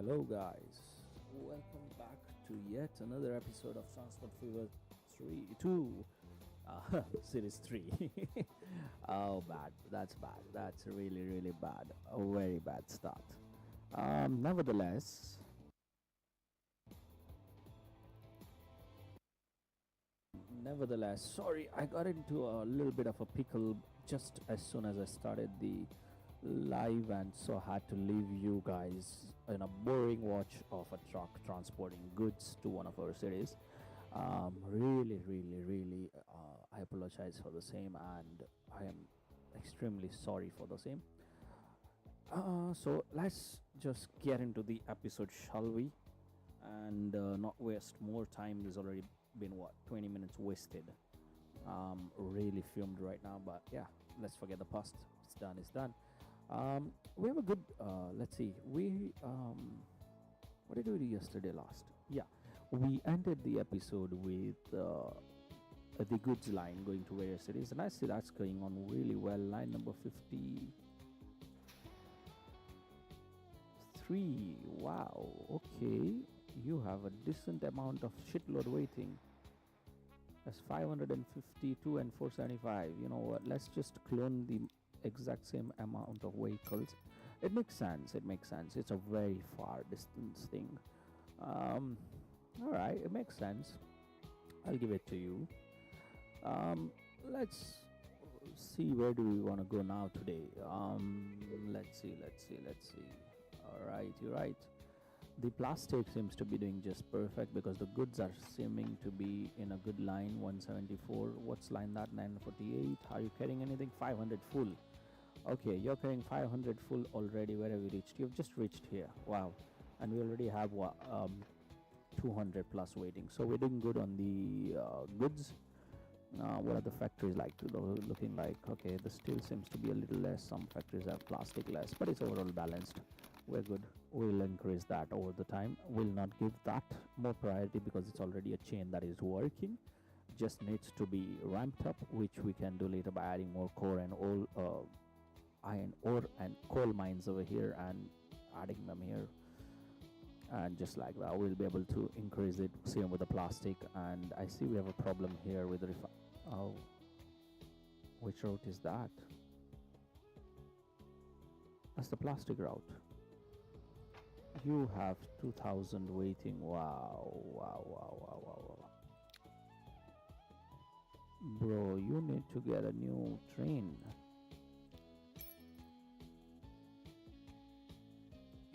Hello guys, welcome back to yet another episode of Transport Fever 3 2 Series 3. Oh bad, that's really bad, a very bad start. Nevertheless, sorry, I got into a little bit of a pickle just as soon as I started the live, and so had to leave you guys in a boring watch of a truck transporting goods to one of our cities. Really, I apologize for the same, and I am extremely sorry for the same. So let's just get into the episode, shall we? And not waste more time. There's already been 20 minutes wasted. Really fumed right now, but yeah, let's forget the past. It's done. We have a good let's see, what did we do yesterday last? Yeah, we ended the episode with the goods line going to various cities, and I see that's going on really well. Line number 53. Wow, okay, you have a decent amount of shitload waiting. That's 552 and 475. You know what, let's just clone the exact same amount of vehicles. It makes sense. It's a very far distance thing. All right, it makes sense. I'll give it to you. Let's see, where do we want to go now today? Let's see. All right, you're right. The plastic seems to be doing just perfect because the goods are seeming to be in a good line. 174. What's line that? 948. Are you carrying anything? 500 full. Okay, you're carrying 500 full already. Where have you reached? You've just reached here. Wow. And we already have 200 plus waiting. So we're doing good on the goods. What are the factories looking like? Okay, the steel seems to be a little less. Some factories have plastic less, but it's overall balanced. We're good. We'll increase that over the time. We'll not give that more priority because it's already a chain that is working. Just needs to be ramped up, which we can do later by adding more core and all iron ore and coal mines over here and adding them here. And just like that, we'll be able to increase it. Same with the plastic. And I see we have a problem here with the oh, which route is that? That's the plastic route. You have 2000 waiting. Wow. Bro, you need to get a new train.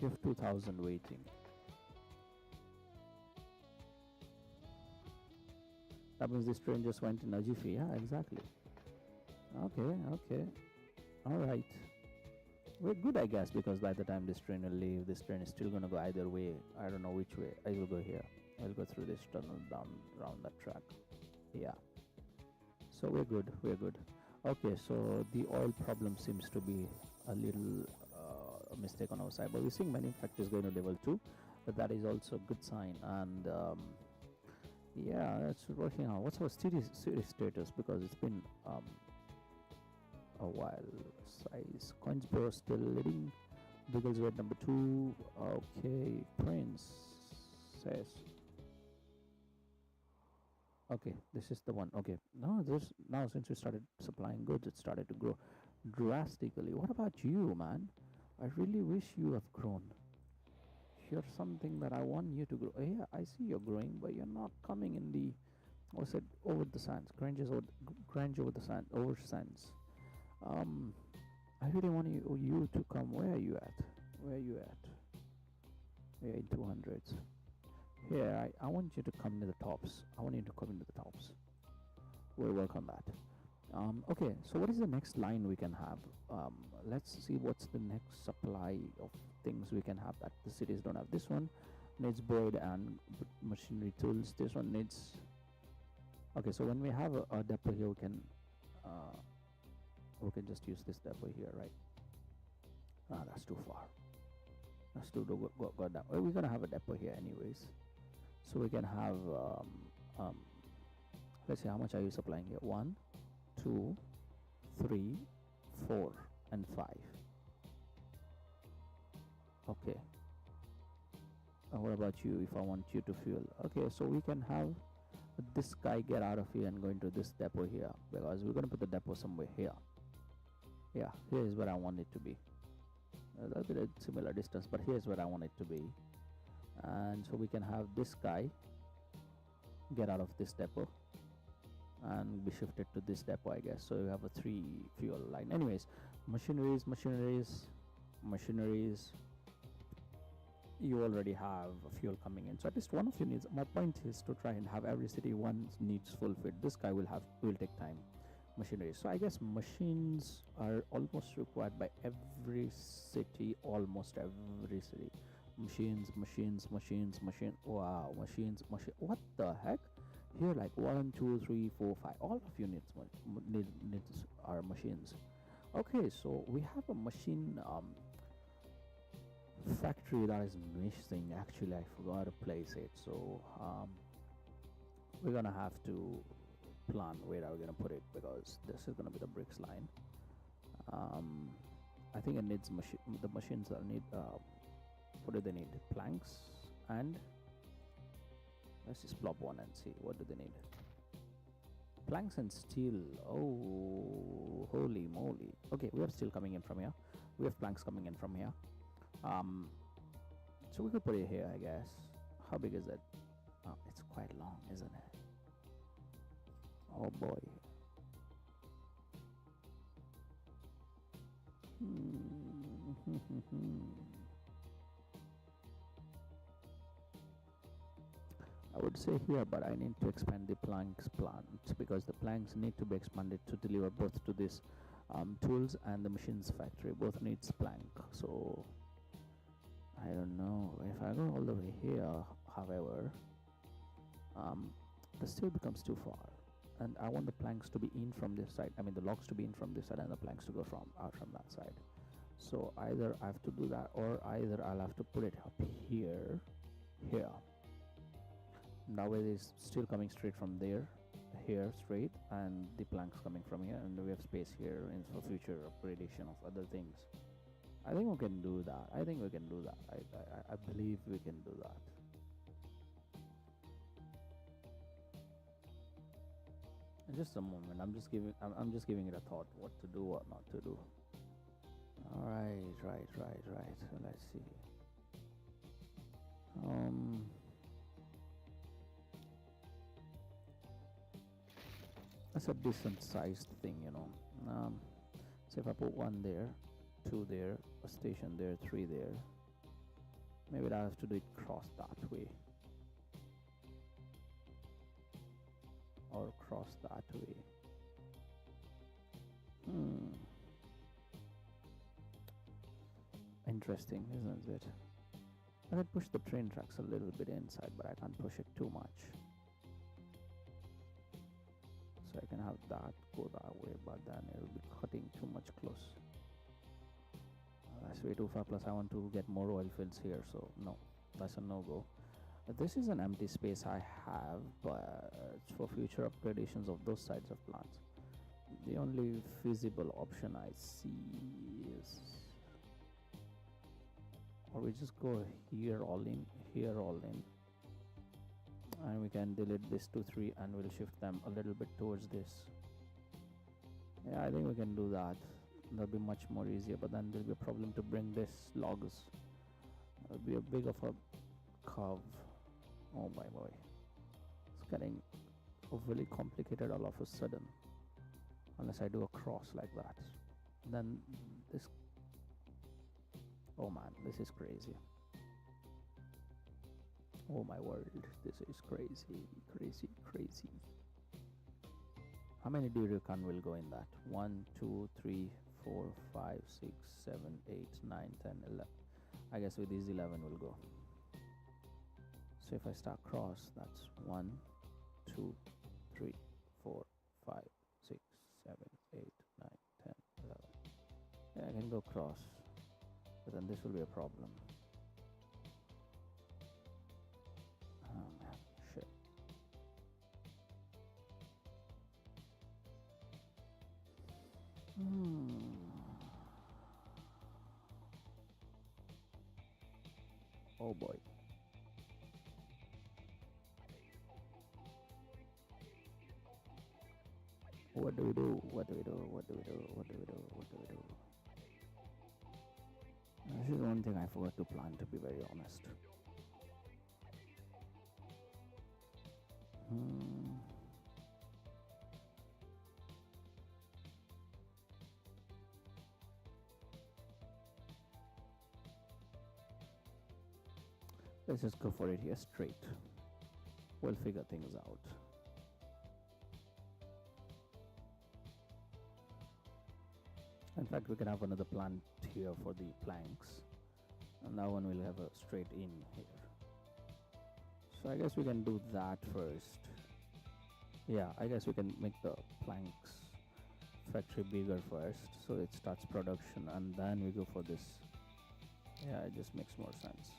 You have 2000 waiting. That means this train just went in a jiffy. Yeah, exactly. Okay. Alright. We're good, I guess, because by the time this train will leave, this train is still gonna go either way. I don't know which way. I will go here. I'll go through this tunnel down around that track. Yeah. So we're good. Okay, so the oil problem seems to be a little a mistake on our side, but we're seeing many factories going to level 2, but that is also a good sign. And yeah, that's working out. What's our series status? Because it's been a while. Size Coinsborough still leading. Biggles red number 2. Okay, Princess. Okay, this is the one. Okay, now since we started supplying goods, it started to grow drastically. What about you, man? I really wish you have grown. You're something that I want you to grow. Yeah, I see you're growing, but you're not coming in the, what's it, over the sands. Grange over the sand, over sands. I really want you to come. Where are you at? We're in 200s. Here, I want you to come to the tops. We'll work on that. Okay, so what is the next line we can have? Let's see what's the next supply of things we can have that the cities don't have. This one needs board and machinery tools. This one needs. Okay, so when we have a depot here, we can just use this depot here, right? That's too far. That's too go down. Well, we're gonna have a depot here anyways, so we can have let's see, how much are you supplying here? 1, 2, 3, 4, and 5. Okay, What about you if I want you to fuel? Okay, so we can have this guy get out of here and go into this depot here, because we're going to put the depot somewhere here. Yeah, here is where I want it to be. A little bit of similar distance, but here's where I want it to be. And so we can have this guy get out of this depot and be shifted to this depot, I guess. So we have a 3 fuel line. Anyways, machineries. You already have fuel coming in, so at least one of you needs. My point is to try and have every city one needs fulfilled. This guy will take time. Machinery, so I guess machines are almost required by every city, almost every city. Machines. Wow, machines. What the heck? Here, like 1, 2, 3, 4, 5. All of you needs are machines. Okay, so we have a machine factory that is missing. Actually, I forgot to place it, so we're gonna have to plan where are we gonna put it, because this is gonna be the bricks line. I think it needs the machines that need what do they need? Planks, and let's just plop one and see what do they need. Planks and steel. Oh, holy moly. Okay, we have steel coming in from here, we have planks coming in from here. So we could put it here, I guess. How big is it? Oh, it's quite long, isn't it? Oh boy. I would say here, but I need to expand the planks plants, because the planks need to be expanded to deliver both to this tools and the machines factory. Both needs plank. So I don't know if I go all the way here. However, the steel becomes too far, and I want the planks to be in from this side. I mean, the logs to be in from this side and the planks to go out from that side. So either I have to do that, or either I'll have to put it up here. Now it is still coming straight from there, here straight, and the planks coming from here, and we have space here for future upgradation of other things. I think we can do that. I believe we can do that. Just a moment. I'm just giving it a thought. What to do, what not to do. All right. So let's see. That's a decent sized thing, so if I put 1 there, 2 there, a station there, 3 there, maybe I have to do it cross that way, or cross that way. Interesting, isn't it? I can push the train tracks a little bit inside, but I can't push it too much. So I can have that go that way, but then it'll be cutting too much close. That's way too far, plus I want to get more oil fields here, so no, that's a no-go. This is an empty space I have, but for future upgradations of those sides of plants. The only feasible option I see is, or we just go here all in, and we can delete this 2, 3, and we'll shift them a little bit towards this. Yeah, I think we can do that. That'll be much more easier, but then there'll be a problem to bring this logs. It'll be a big of a curve. Oh my boy, it's getting overly complicated all of a sudden. Unless I do a cross like that, then this, oh man, this is crazy. Oh my word, this is crazy. How many do you reckon will go in that? 1, 2, 3, 4, 5, 6, 7, 8, 9, 10, 11. I guess with these 11 will go. So if I start cross, that's 1, 2, 3, 4, 5, 6, 7, 8, 9, 10, 11. Yeah, I can go cross, but then this will be a problem. Oh man, shit. Oh boy. What do we do? What do we do? What do we do? What do we do? What do we do? This is one thing I forgot to plan, to be very honest. Let's just go for it here straight. We'll figure things out. In fact, we can have another plant here for the planks, and that one will have a straight in here. So I guess we can do that first. Yeah, I guess we can make the planks factory bigger first, so it starts production, and then we go for this. Yeah, it just makes more sense.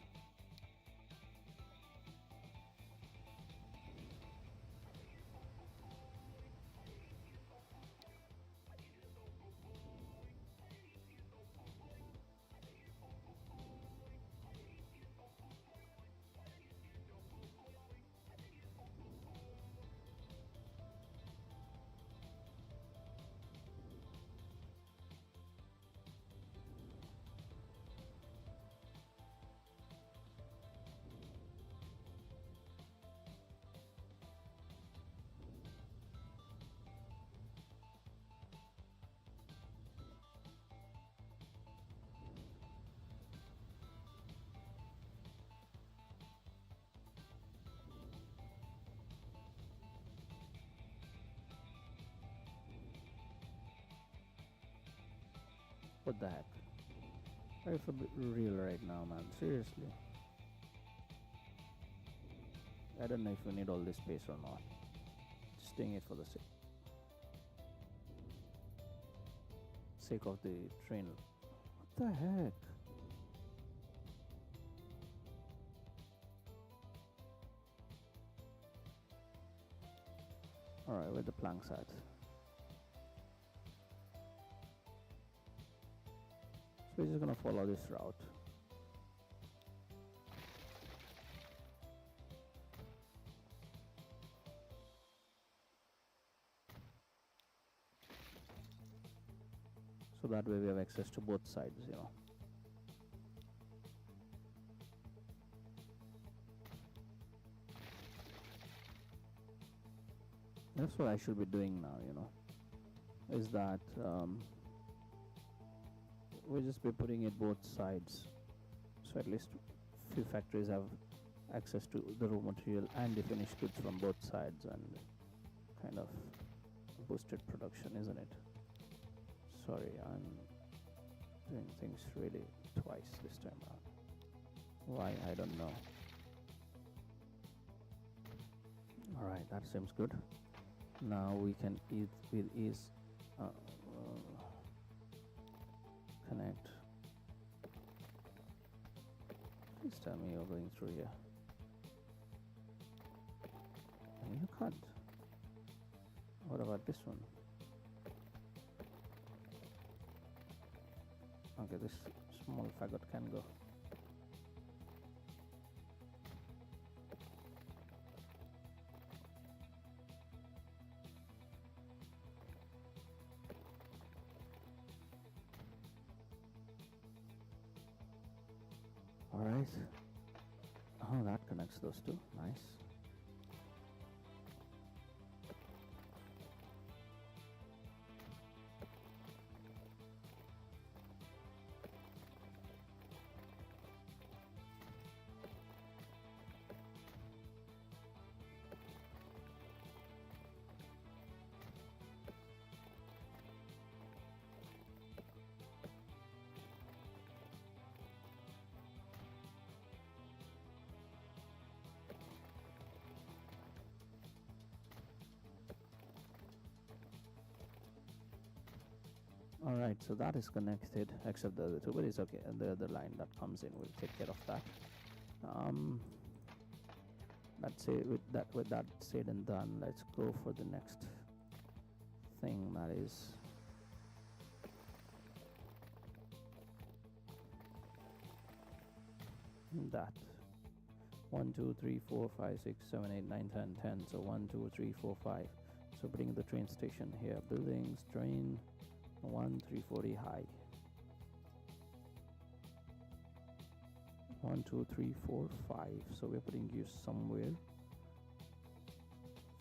What the heck? I feel a bit real right now, man. Seriously. I don't know if we need all this space or not. Just doing it for the sake of the train. What the heck? Alright, where the planks at? So we're just gonna follow this route. So that way we have access to both sides, you know. That's what I should be doing now, you know, is that we'll just be putting it both sides, so at least few factories have access to the raw material and the finished goods from both sides, and kind of boosted production, isn't it? Sorry, I'm doing things really twice this time around. Why, I don't know. Alright, that seems good. Now we can with ease connect. Please tell me you're going through here. And you can't. What about this one? Okay, this small faggot can go. Alright. Oh, that connects those two. Nice. Alright, so that is connected, except the other two, but it's okay. And the other line that comes in will take care of that. Let's say with that said and done, let's go for the next thing, that is that 1 2 3 4 5 6 7 8 9 10 10. So 1 2 3 4 5 So putting the train station here, buildings, train, 340 high. 1, 2, 3, 4, 5. So we're putting you somewhere.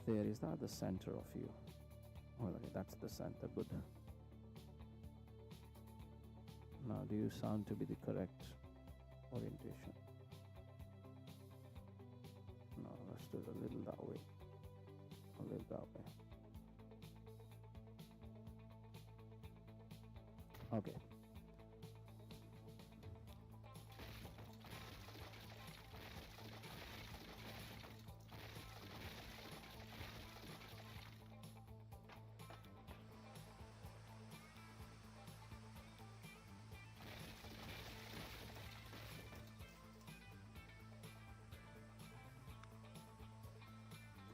There is that the center of you. Oh, okay, that's the center. Good. Now, do you sound to be the correct orientation? No, let's do it a little that way. A little that way. Okay.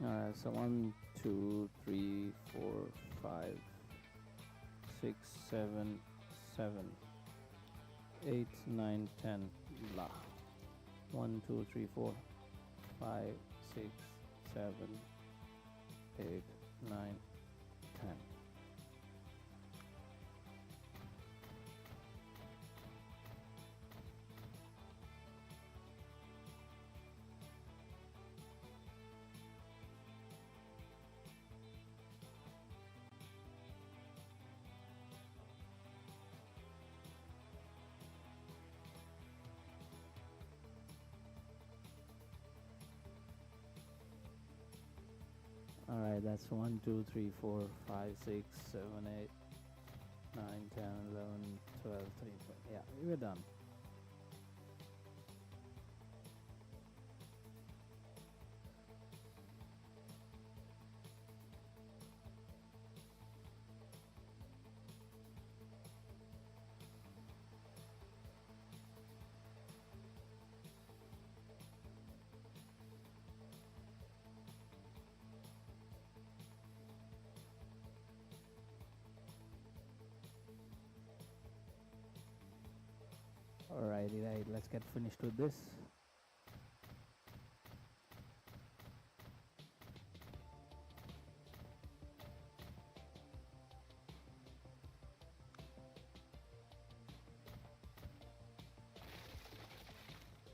Alright, so 1, 2, 3, 4, 5, 6, 7, 7, 8, 9, 10, blah. 1, 2, 3, 4, 5, 6, 7, 8, 9, 10. Alright, that's 1, 2, 3, 4, 5, 6, 7, 8, 9, 10, 11, 12, 13, 14. Yeah, we're done. Alrighty, right, let's get finished with this.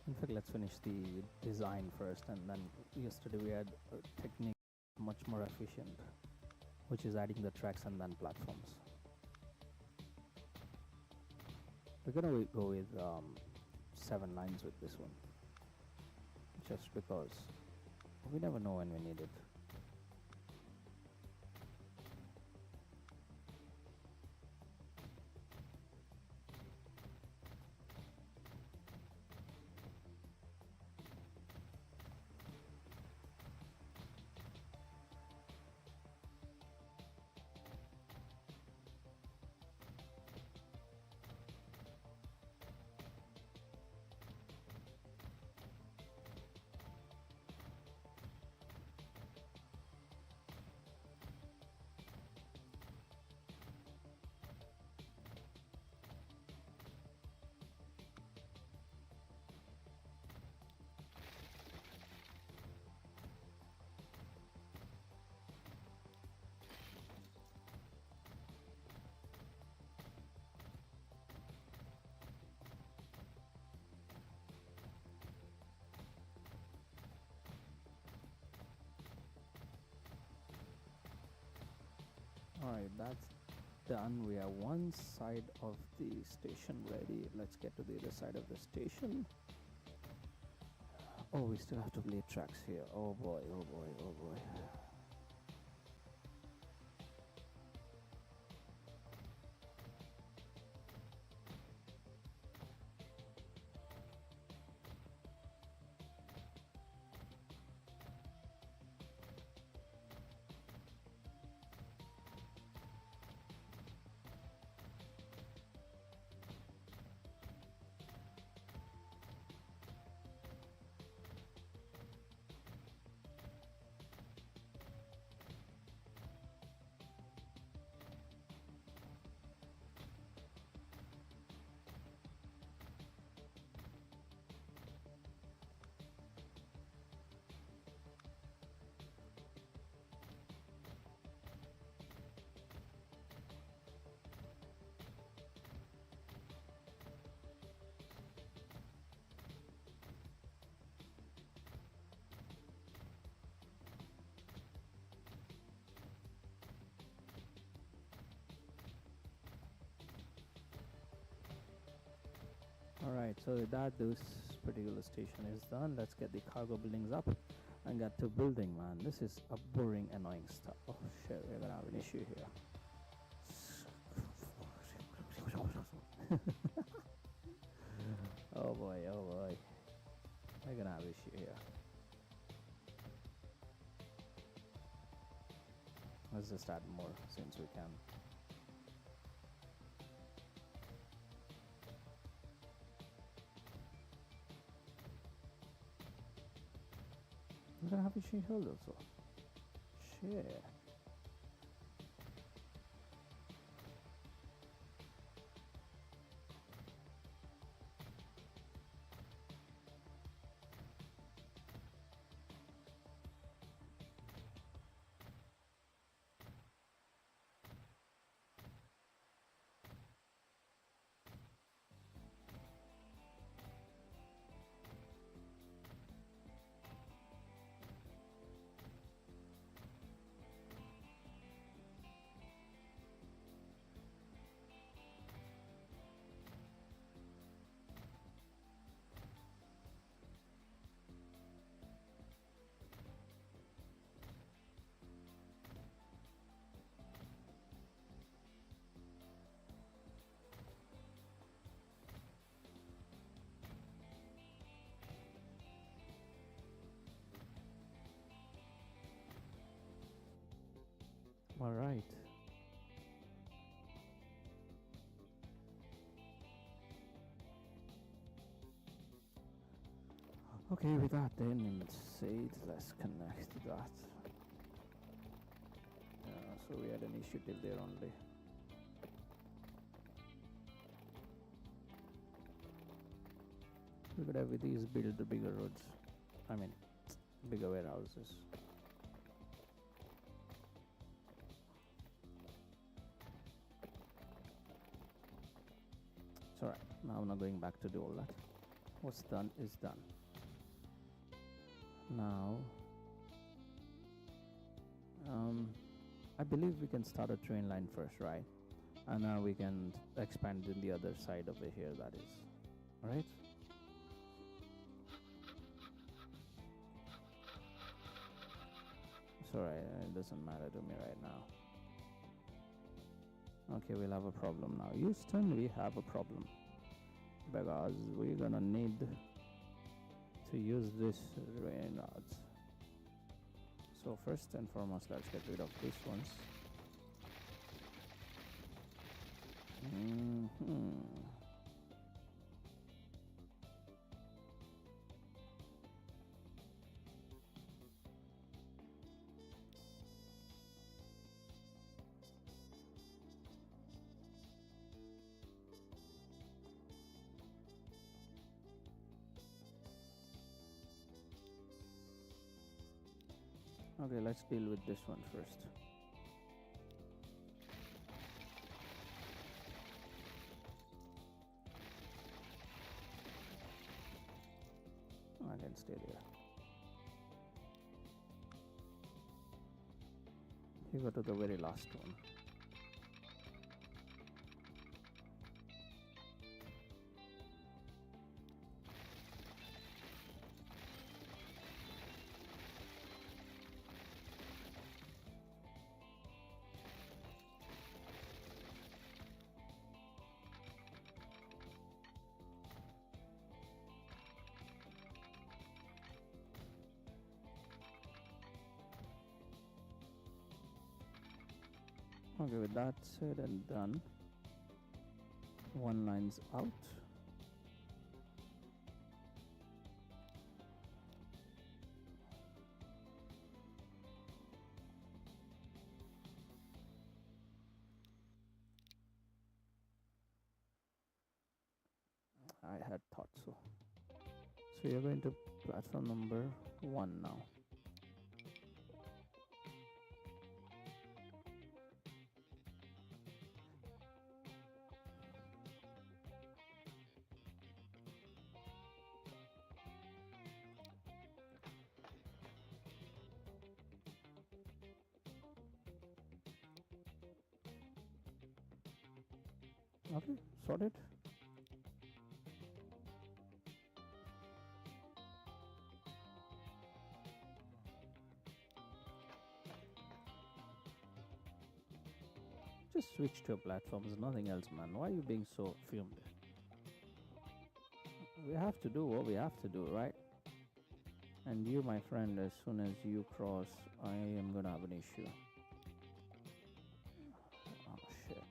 In fact, let's finish the design first, and then yesterday we had a technique much more efficient, which is adding the tracks and then platforms. We're gonna go with 7 lines with this one, just because we never know when we need it. Alright, that's done. We have one side of the station ready. Let's get to the other side of the station. Oh, we still have to lay tracks here. Oh boy, oh boy, oh boy. Alright, so with that, this particular station is done. Let's get the cargo buildings up and get to building, man. This is a boring, annoying stuff. Oh shit, we're gonna have an issue here. Oh boy, oh boy. We're gonna have an issue here. Let's just add more since we can. We're gonna have a issue here also. Shit. All right. Okay, with that then, let's see, let's connect that. So we had an issue till there only. We could have with these build the bigger roads. I mean, bigger warehouses. It's alright. Now I'm not going back to do all that. What's done is done. Now, I believe we can start a train line first, right? And now we can expand in the other side over here, that is. Alright? It's alright, it doesn't matter to me right now. Okay, we'll have a problem now. Houston, we have a problem. Because we're gonna need to use this rain rods. So first and foremost, let's get rid of these ones. Okay, let's deal with this one first. I can stay there. You go to the very last one. Okay, with that said and done, one line's out. I had thought so. So you're going to platform number 1 now. Okay, sorted. just switch to your platforms, nothing else, man. Why are you being so fumed? We have to do what we have to do, right? And you, my friend, as soon as you cross, I am gonna have an issue. Oh, shit.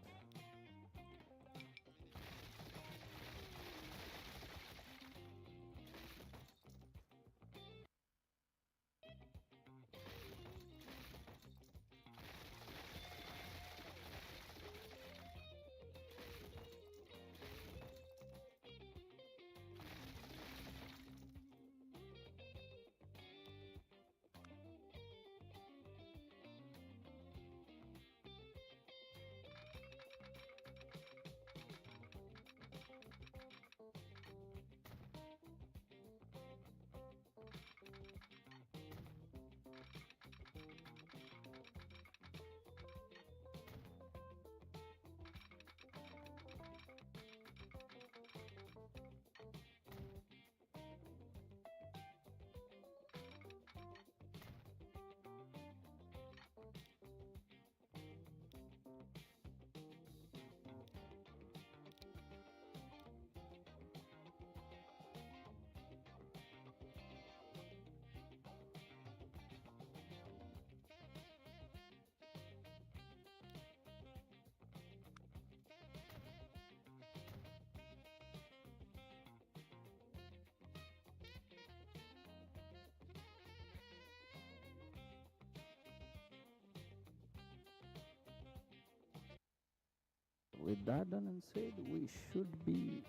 With that done and said, we should be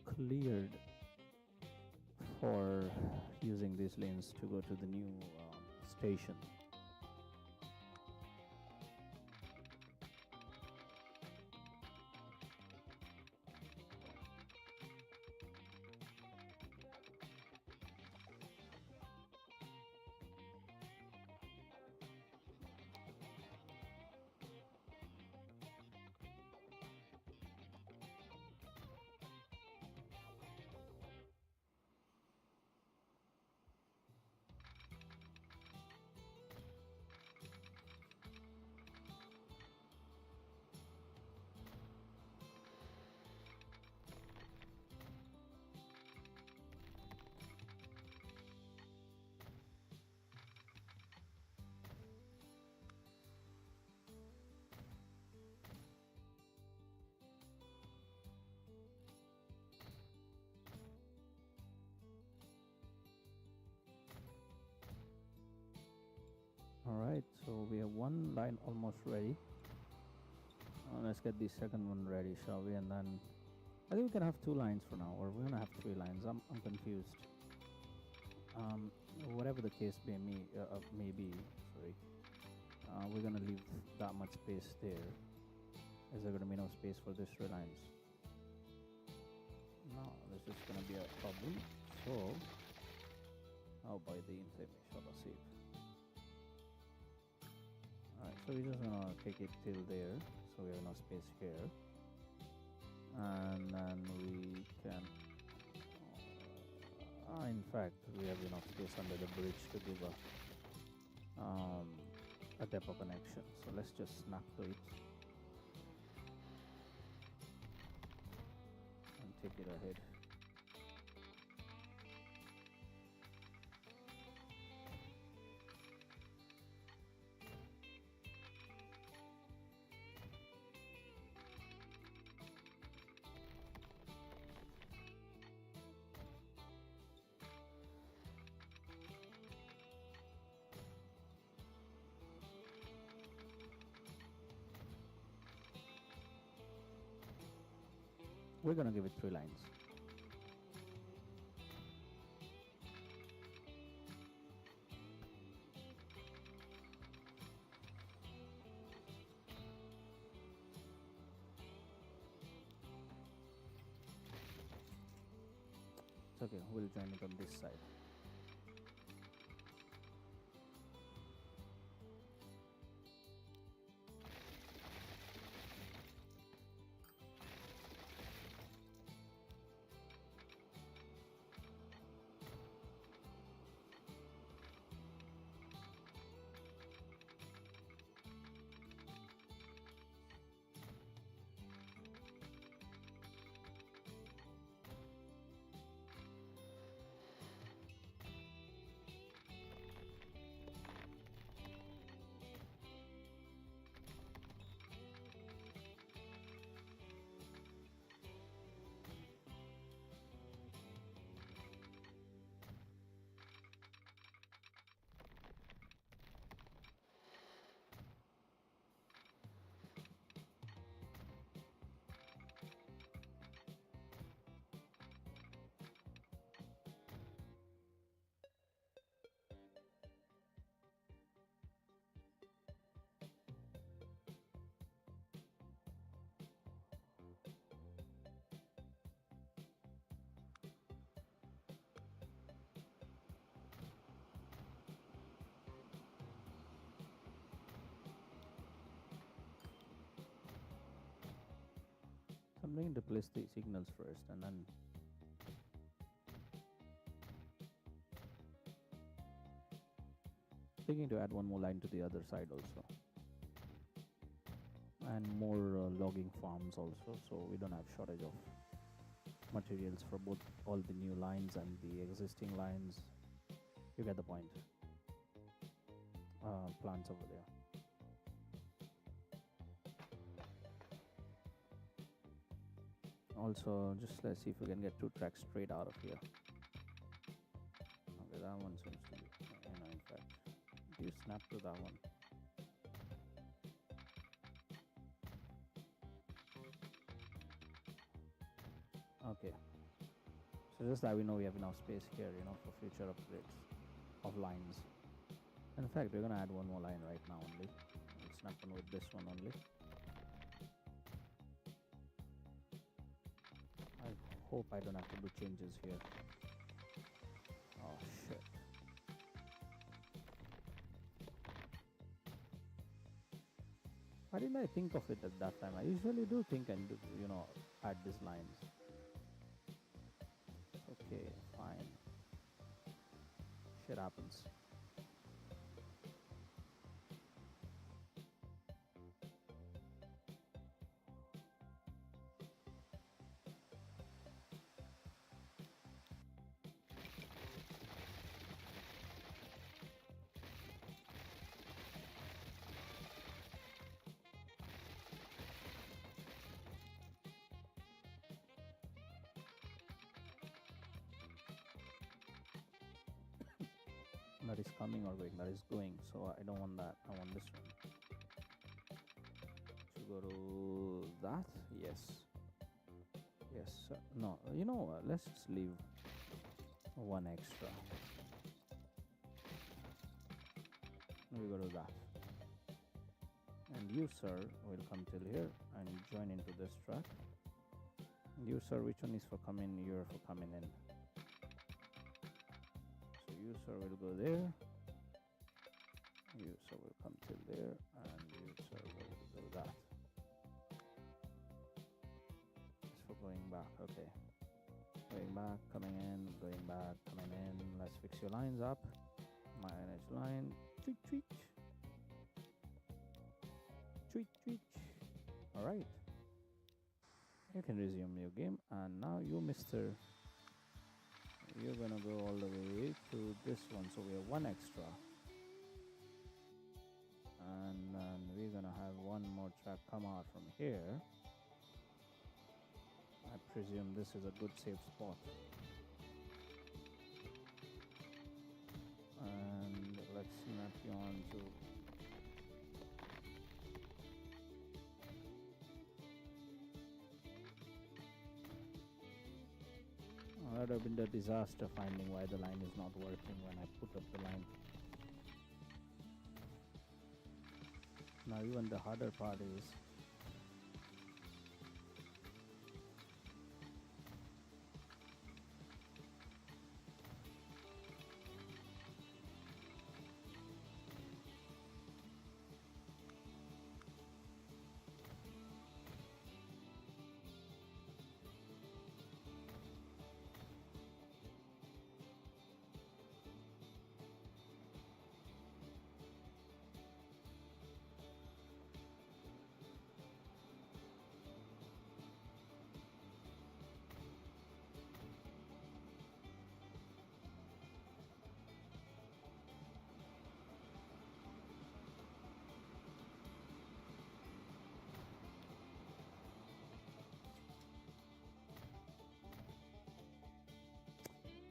cleared for using these lanes to go to the new station. Alright, so we have one line almost ready. Let's get the second one ready, shall we? And then I think we can have two lines for now, or we're gonna have three lines. I'm confused. Whatever the case may be, sorry. We're gonna leave that much space there. Is there gonna be no space for these three lines? No, this is gonna be a problem. So, I'll buy the information. Save. Alright, so we're just gonna take it till there, so we have no space here, and then we can in fact we have enough space under the bridge to give a depot connection, so let's just snap to it and take it ahead. We're gonna give it three lines. It's okay, we'll join it on this side. I'm going to place the signals first and then thinking to add one more line to the other side also, and more logging farms also, so we don't have shortage of materials for both all the new lines and the existing lines. You get the point. Plants over there. Also, just let's see if we can get 2 tracks straight out of here. Okay, that one seems to be, in fact, do you snap to that one? Okay, so just that we know we have enough space here, for future upgrades of lines. In fact, we're gonna add one more line right now only. We'll snap on with this one only. I hope I don't have to do changes here. Oh shit. Why didn't I think of it at that time? I usually do think and do, add these lines. Okay, fine. Shit happens. That is coming or going, that is going, so I don't want that. I want this one. So go to that. Yes, no, let's just leave one extra. We go to that, and you sir will come till here and join into this track. You sir, which one is for coming? You're for coming in. User will go there, user will come till there, and user will do that. It's for going back, okay. Going back, coming in, going back, coming in. Let's fix your lines up. Manage line, tweak, tweak. Tweak, tweak. Alright. You can resume your game, and now you, Mr. You're gonna go all the way to this one, so we have one extra, and then we're gonna have one more track come out from here. I presume this is a good safe spot, and let's snap you on to that would have been the disaster finding why the line is not working when I put up the line. Now even the harder part is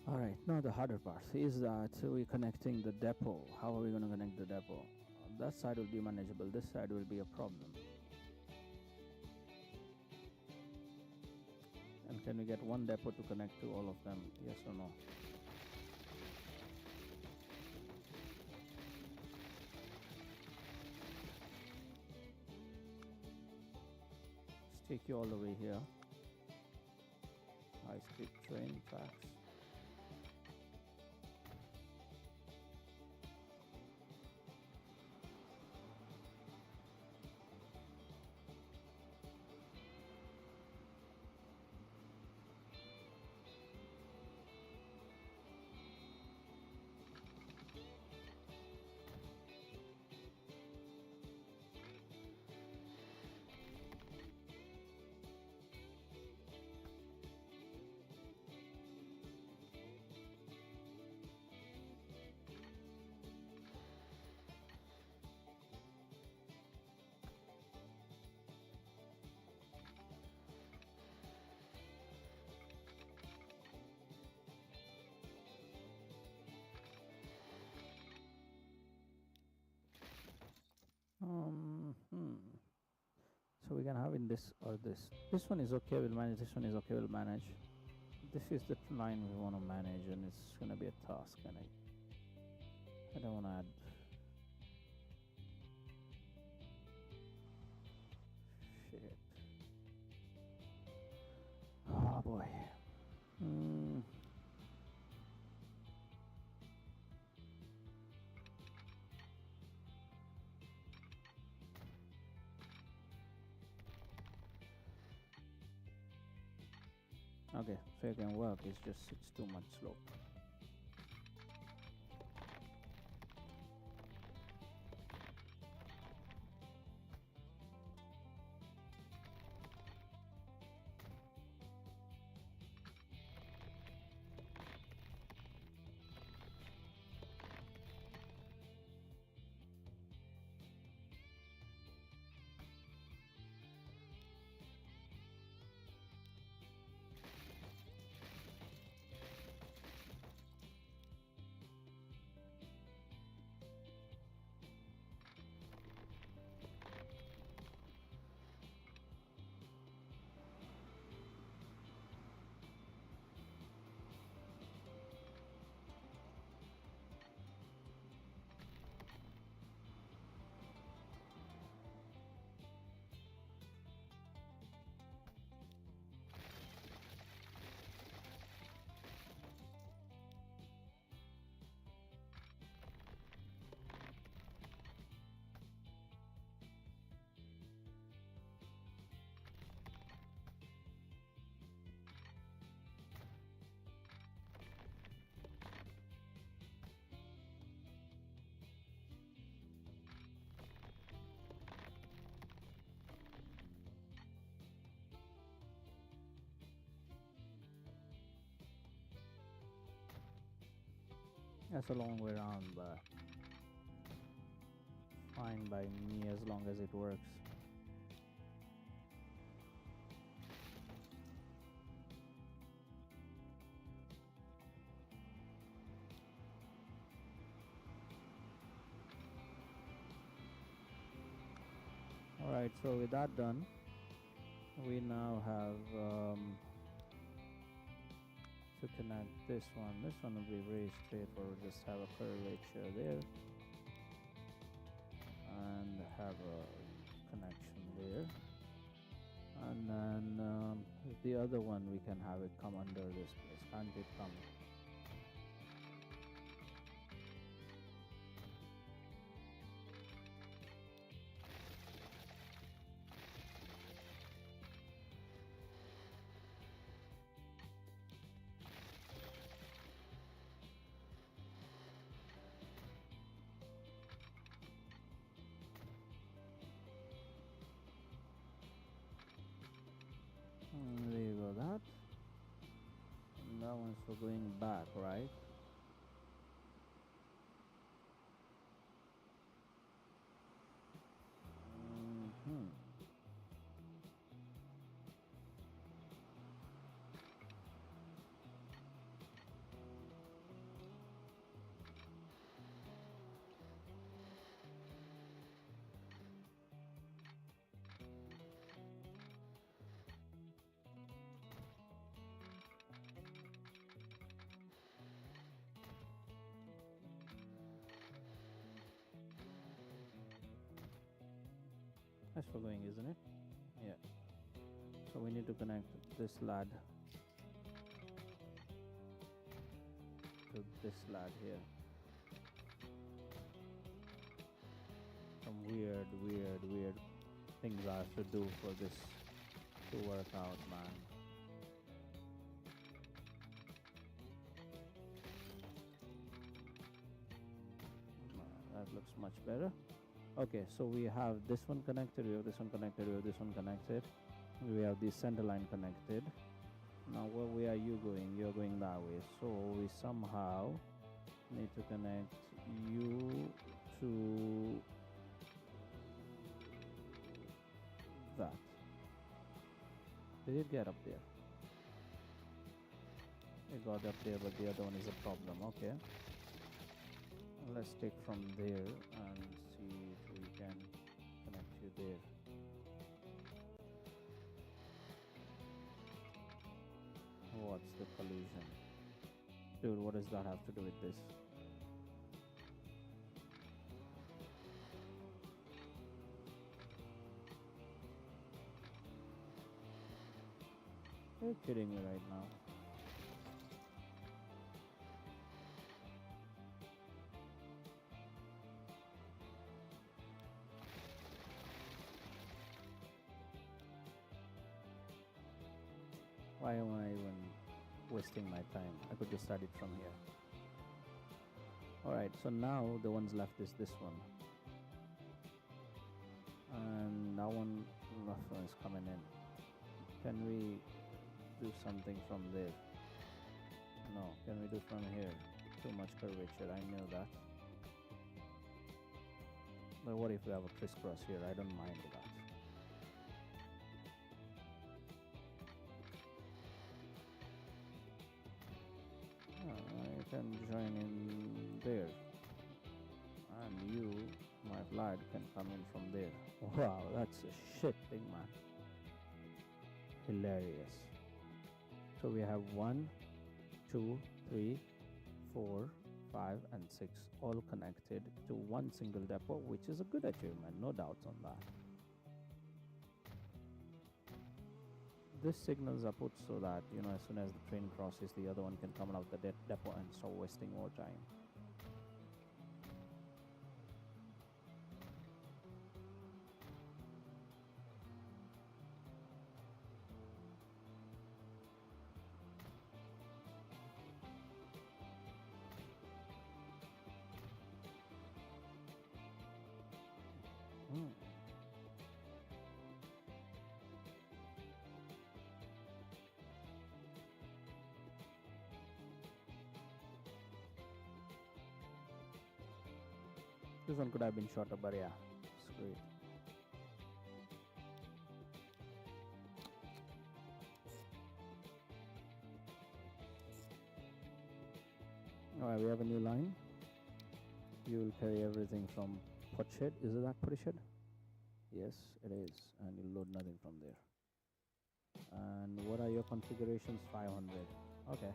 Alright, now the harder part is that we're connecting the depot. How are we going to connect the depot? That side will be manageable, this side will be a problem. And can we get one depot to connect to all of them? Yes or no? Let's take you all the way here. High-speed train tracks. we can have in this or this. This one is okay, we'll manage. This one is okay, we'll manage. This is the line we want to manage, and it's gonna be a task, and I don't want to add. Shit. Oh boy. Okay, so it can work, it's just it's too much slope. That's a long way around, but fine by me as long as it works. Alright, so with that done, we now have to connect this one. This one will be very straightforward. Just have a curvature there and have a connection there, and then the other one we can have it come under this place. Can't it come? There you go, that. And that one's for going back, right? That's for going, isn't it? Yeah. So we need to connect this lad to this lad here. Some weird things I have to do for this to work out, man. That looks much better. Okay, so we have this one connected, we have this one connected, we have this one connected, we have the center line connected. Now where way are you going? You're going that way, so we somehow need to connect you to that. Did it get up there? It got up there, but the other one is a problem. Okay, let's take from there and see if we can connect you there. What's the collision? Dude, what does that have to do with this? You're kidding me right now. Why am I even wasting my time? I could just start it from here. Alright, so now the ones left is this one. And that one is coming in. Can we do something from there? No. Can we do from here? Too much curvature, I know that. But what if we have a crisscross here? I don't mind that. I can join in there. And you, my lad, can come in from there. Wow, that's a shit thing, man. Hilarious. So we have 1, 2, 3, 4, 5 and 6 all connected to one single depot, which is a good achievement, no doubts on that. This signals are put so that, as soon as the train crosses, the other one can come out the depot and start wasting more time. This one could have been shorter, but yeah, screw it. Alright, we have a new line. You will carry everything from pot shed. Is it that potty shed? Yes, it is. And you'll load nothing from there. And what are your configurations? 500. Okay.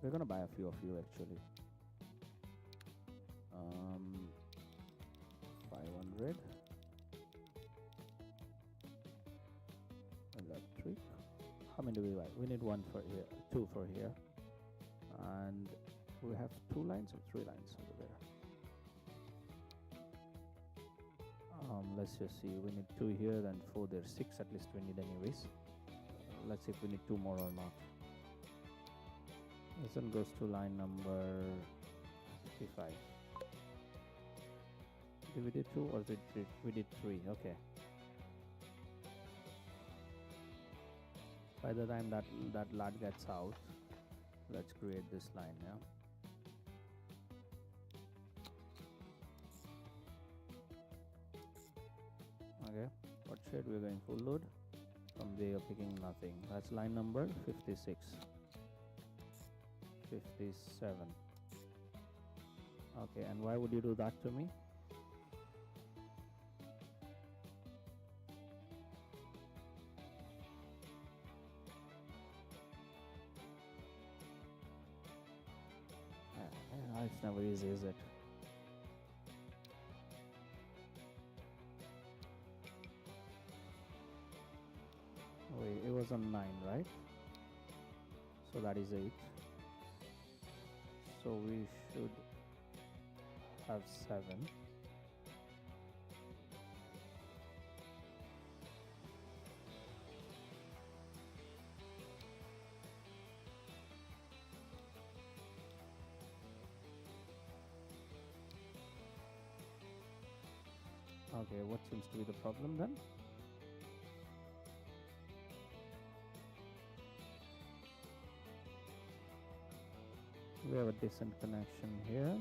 We're gonna buy a few of you actually. 500 electric. How many do we buy? We need one for here, 2 for here, and we have 2 lines or 3 lines over there. Let's just see. We need 2 here, then 4 there. 6 at least we need anyways. Let's see if we need 2 more or not. This one goes to line number 55. Did we did 2 or did 3? We did 3. Okay. By the time that lad gets out, let's create this line now. Okay. What shade we're going full load? From there you're picking nothing. That's line number 56. 57. Okay, and why would you do that to me? It's never easy, is it? Wait, it was on 9, right? So that is 8. So we should have 7. Okay, what seems to be the problem then? We have a decent connection here.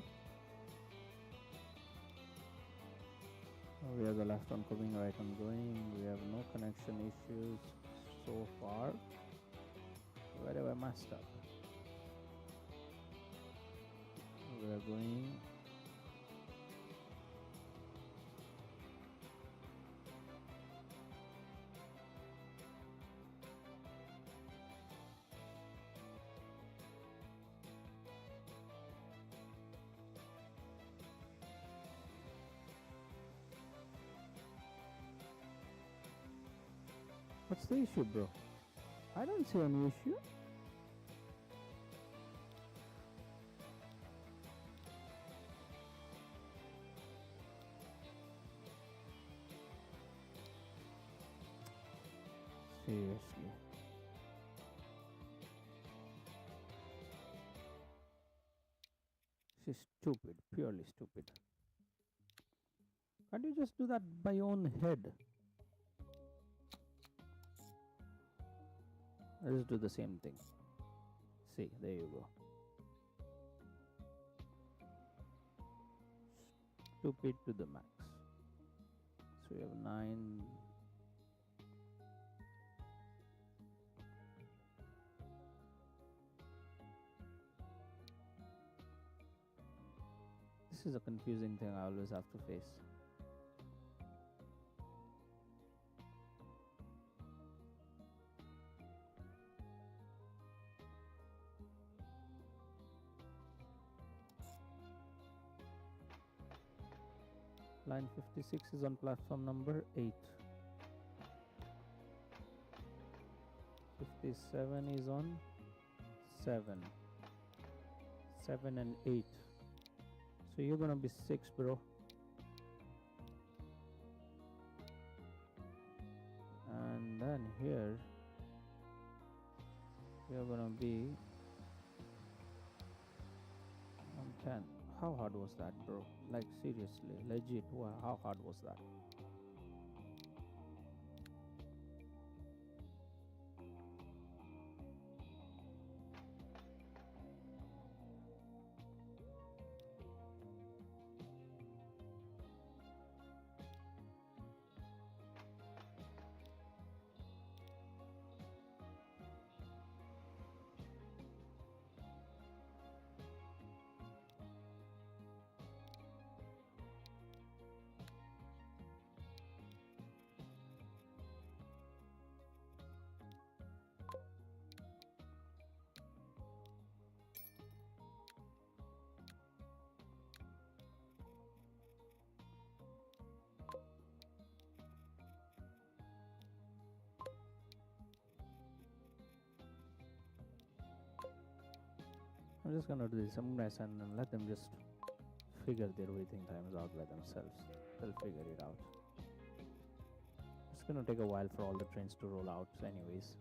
We have the left one coming, right one going. We have no connection issues so far. Where have I messed up? We are going. What's the issue, bro? I don't see any issue. Seriously. She's stupid, purely stupid. Can't you just do that by your own head? Let's do the same thing. See, there you go. Stupid to the max. So we have 9. This is a confusing thing I always have to face. Line 56 is on platform number 8. 57 is on 7. 7 and 8. So you're gonna be 6, bro. And then here you're gonna be on 10. How hard was that, bro? Like seriously, legit, how hard was that? I'm just gonna do this. I'm gonna send and let them just figure their waiting times out by themselves. They'll figure it out. It's gonna take a while for all the trains to roll out anyways.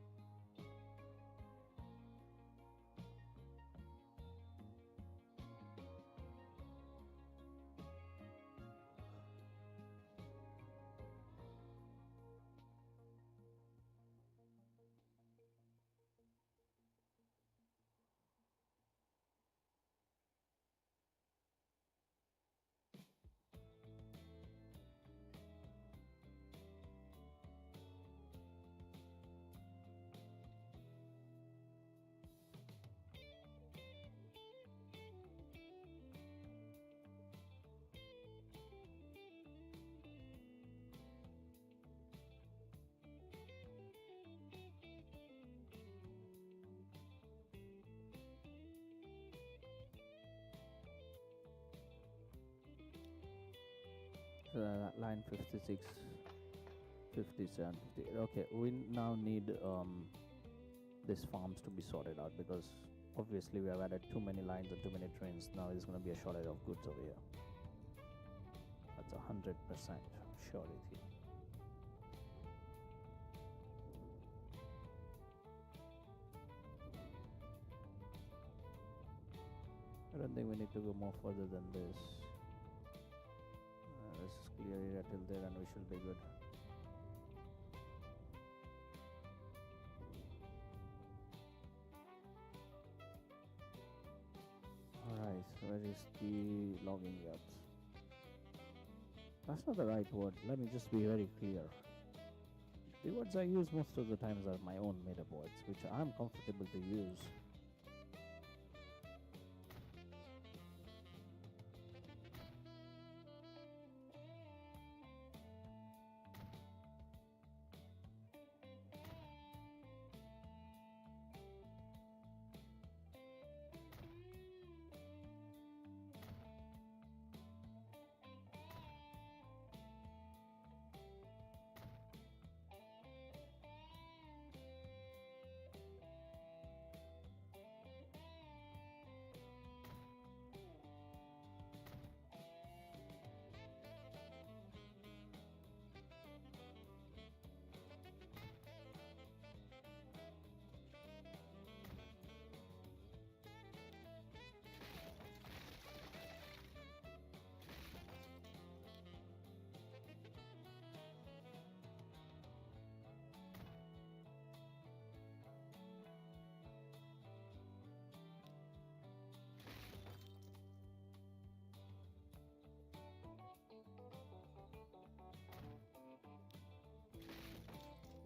Line 56, 57, 58. Okay, we now need these farms to be sorted out because obviously we have added too many lines and too many trains. Now there's going to be a shortage of goods over here. That's 100% surety. I don't think we need to go more further than this. Let's just clear it till there and we should be good. Alright, where is the logging yacht? That's not the right word. Let me just be very clear. The words I use most of the times are my own motherboards, which I'm comfortable to use.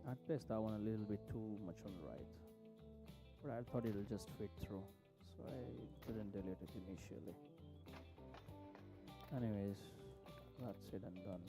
I placed that one a little bit too much on the right, but I thought it'll just fit through, so I didn't delete it initially. Anyways, that's it and done.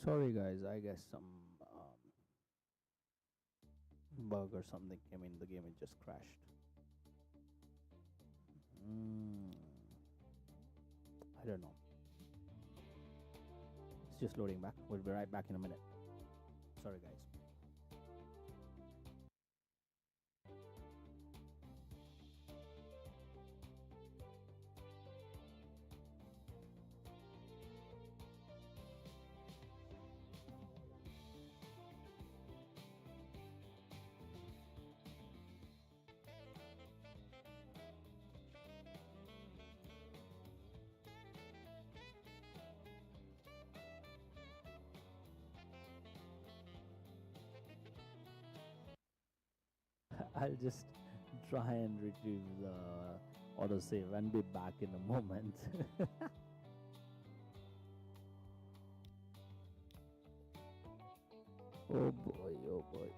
Sorry guys, I guess some bug or something came in the game, it just crashed. I don't know. It's just loading back. We'll be right back in a minute. Sorry guys. I'll just try and retrieve the autosave and be back in a moment. Oh boy, oh boy.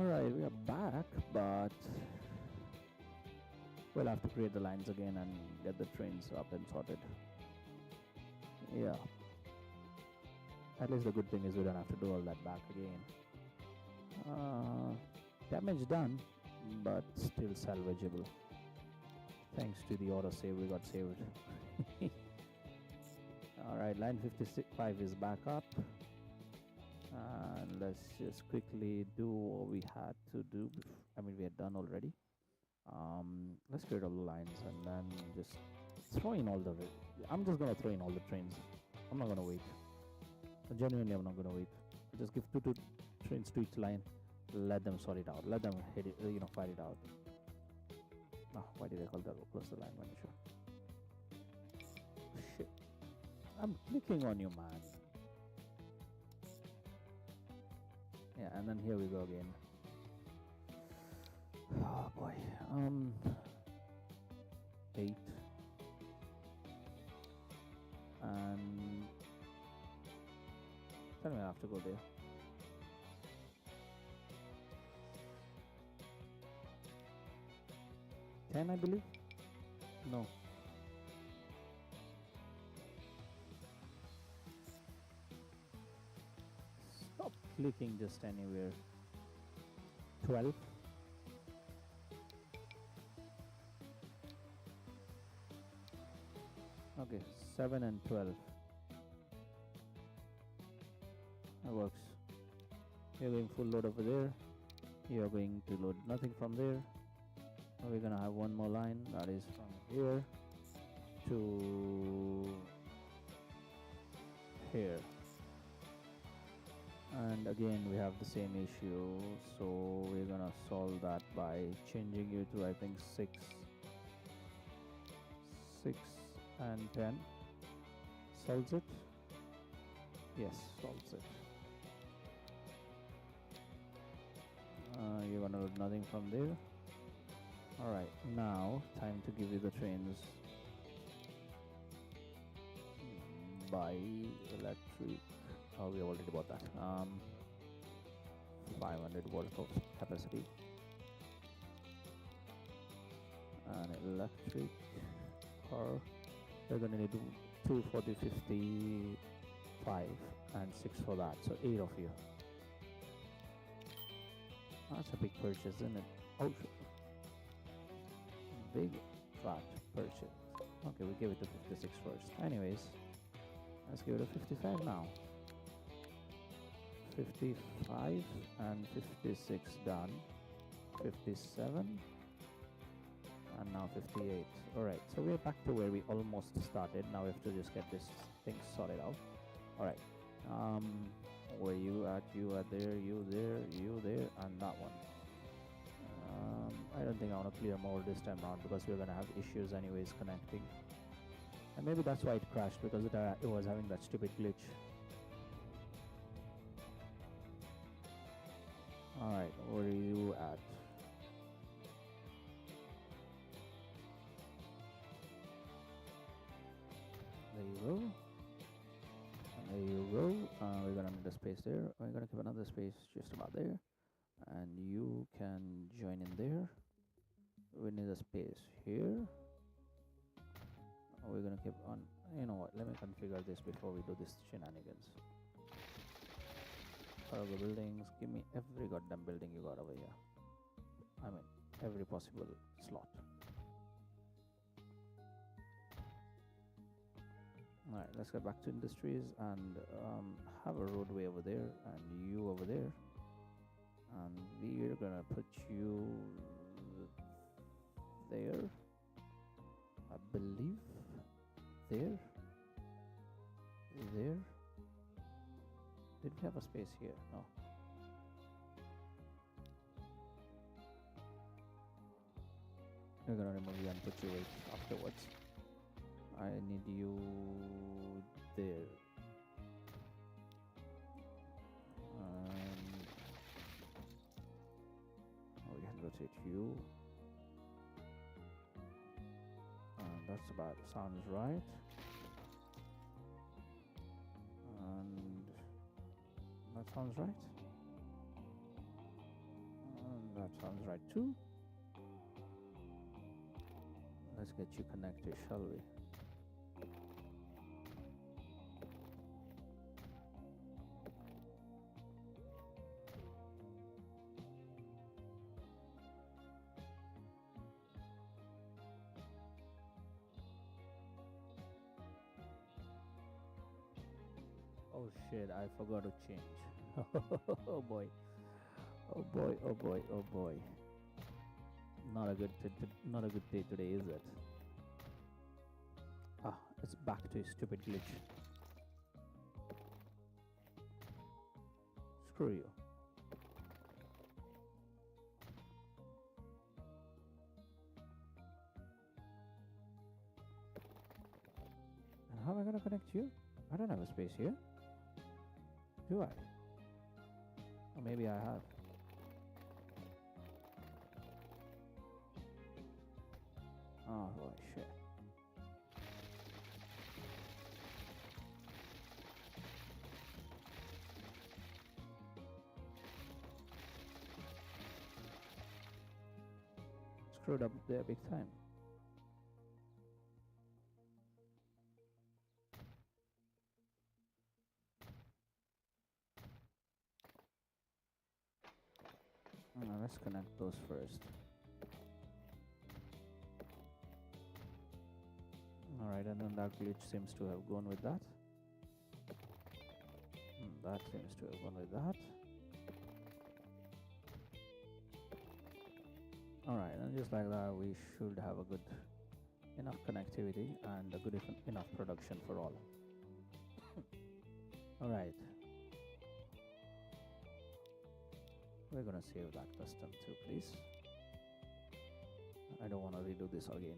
Alright, we are back, but we'll have to create the lines again and get the trains up and sorted. Yeah. At least the good thing is we don't have to do all that back again. Damage done, but still salvageable. Thanks to the autosave, we got saved. Alright, line 55 is back up. And let's just quickly do what we had to do. I mean, we had done already. Let's create all the lines and then just throw in all the. I'm just gonna throw in all the trains. I'm not gonna wait. Genuinely, I'm not gonna wait. Just give two trains to each line. Let them sort it out. Let them hit it. Fight it out. Oh, why did I call that close the line manager? Shit. I'm clicking on you, man. Yeah, and then here we go again. Oh boy. 8 and tell me I have to go there. Ten, I believe. No. Stop clicking just anywhere. 12. Okay, 7 and 12. That works. You're going full load over there. You're going to load nothing from there. We're gonna have one more line that is from here to here. And again we have the same issue, so we're gonna solve that by changing you to, I think, 6 and 10. Solves it? Yes, solves it. You're gonna load nothing from there. Alright, now time to give you the trains by electric. Oh, we already bought that. 500 worth of capacity. And electric car. We're gonna need 2 for the 55 and 6 for that, so 8 of you. That's a big purchase, isn't it? Oh shit. Big fat purchase. Okay, we gave it to 56 first. Anyways, let's give it to 55 now. 55 and 56 done. 57 and now 58. Alright, so we're back to where we almost started. Now we have to just get this thing sorted out. Alright, where you at, there, you there, and that one. I don't think I want to clear more this time around because we're gonna have issues anyways connecting. And maybe that's why it crashed, because it was having that stupid glitch. Alright, where are you at? There you go. And there you go. We're gonna need a space there. We're gonna keep another space just about there. And you can join in there. We need a space here. We're gonna keep on. You know what? Let me configure this before we do this shenanigans. Cargo buildings. Give me every goddamn building you got over here. I mean, every possible slot. Alright, let's get back to industries and have a roadway over there and you over there. And we're gonna put you there, I believe. There. Did we have a space here? No. We're gonna remove you and put you right afterwards. I need you there. We can rotate you. That's about sounds right. And that sounds right. That sounds right too. Let's get you connected, shall we? Oh shit, I forgot to change. Oh boy. Oh boy, oh boy, oh boy. Not a not a good day today, is it? Ah, it's back to a stupid glitch. Screw you. And how am I gonna connect you? I don't have a space here. Do I? Or maybe I have. Oh boy, shit. Screwed up there big time. Let's connect those first. Alright, and then that glitch seems to have gone with that. That seems to have gone with that. Alright, and just like that, we should have a good enough connectivity and a good enough production for all. Alright. We're gonna save that custom too, please. I don't want to redo this again.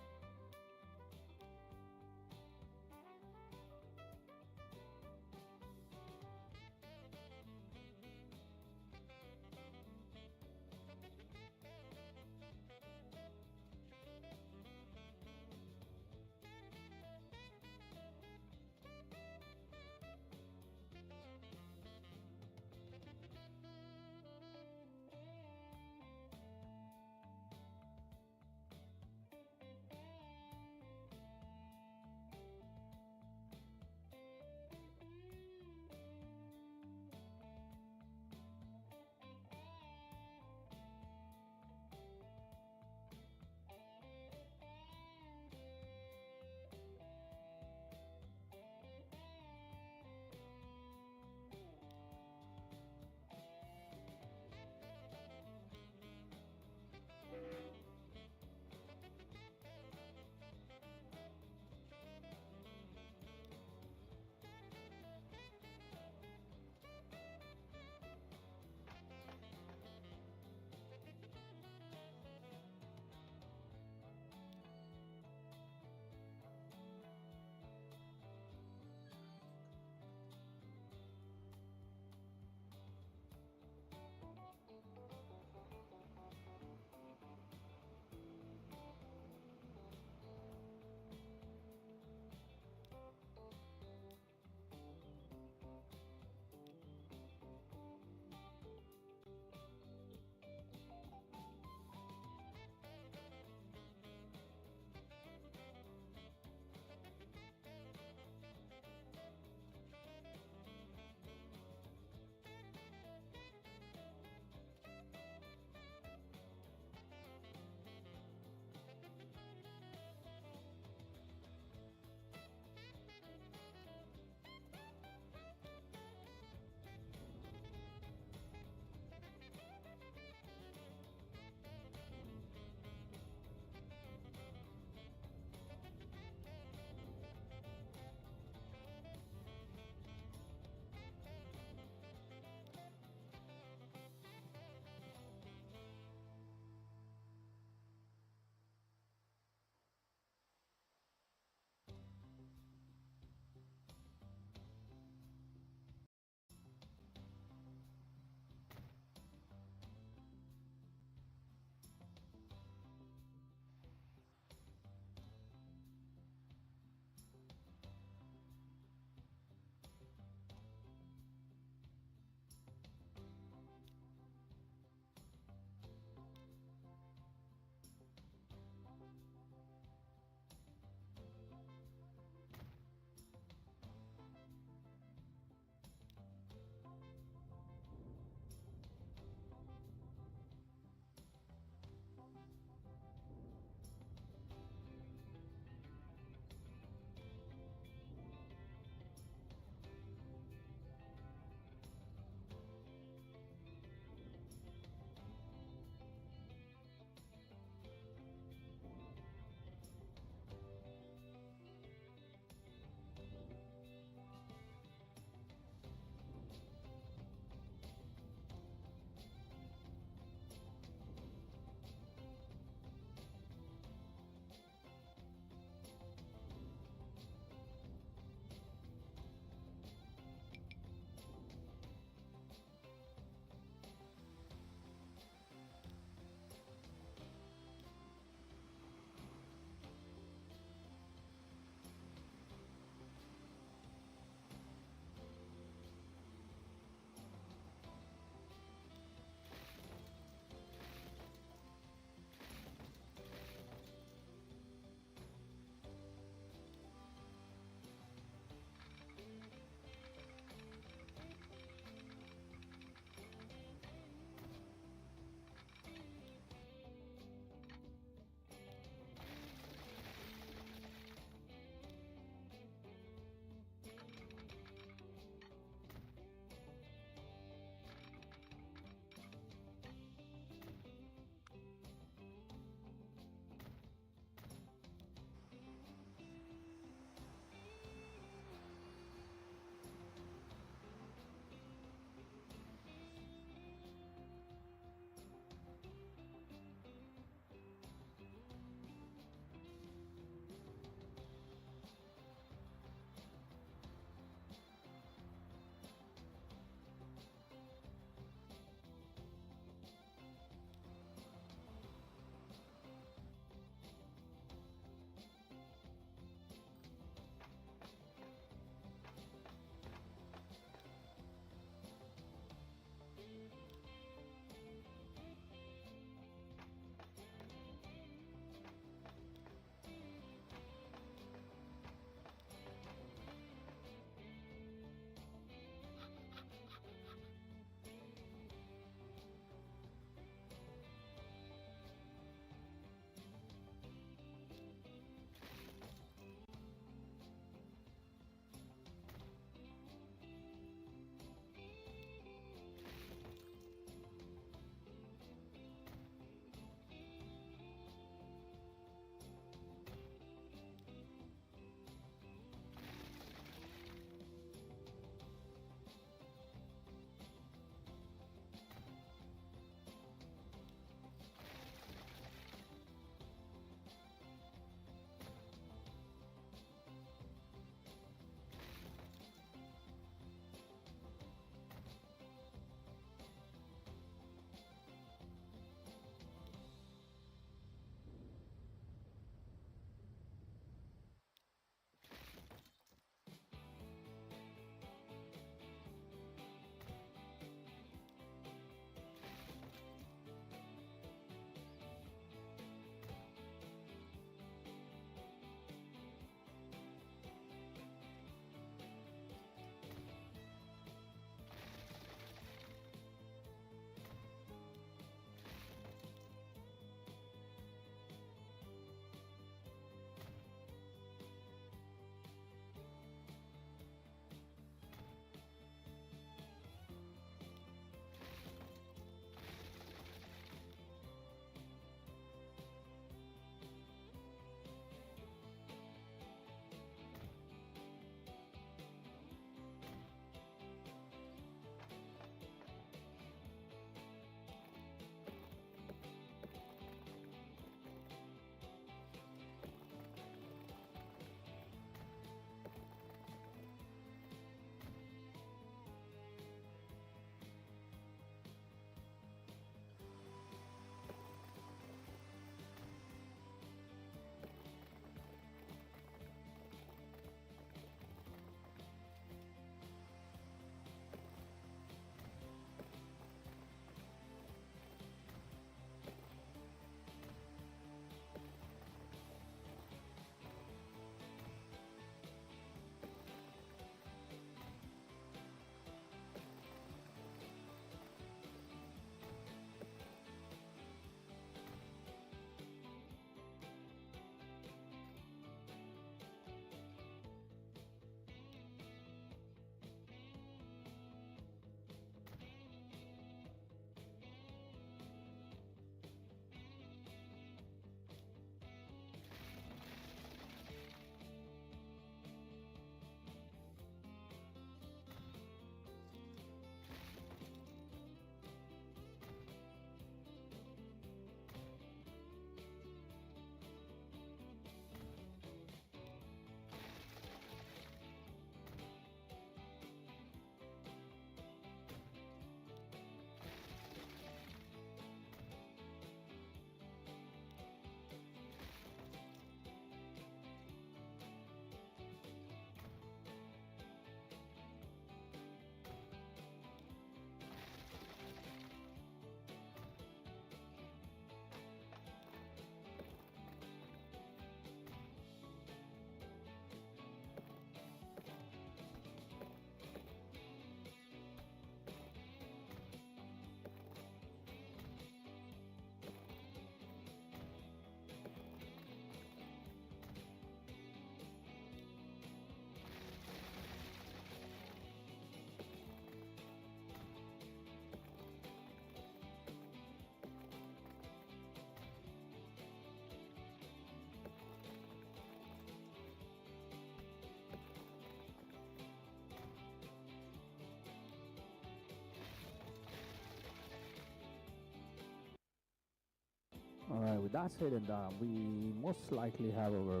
with that said, and we most likely have our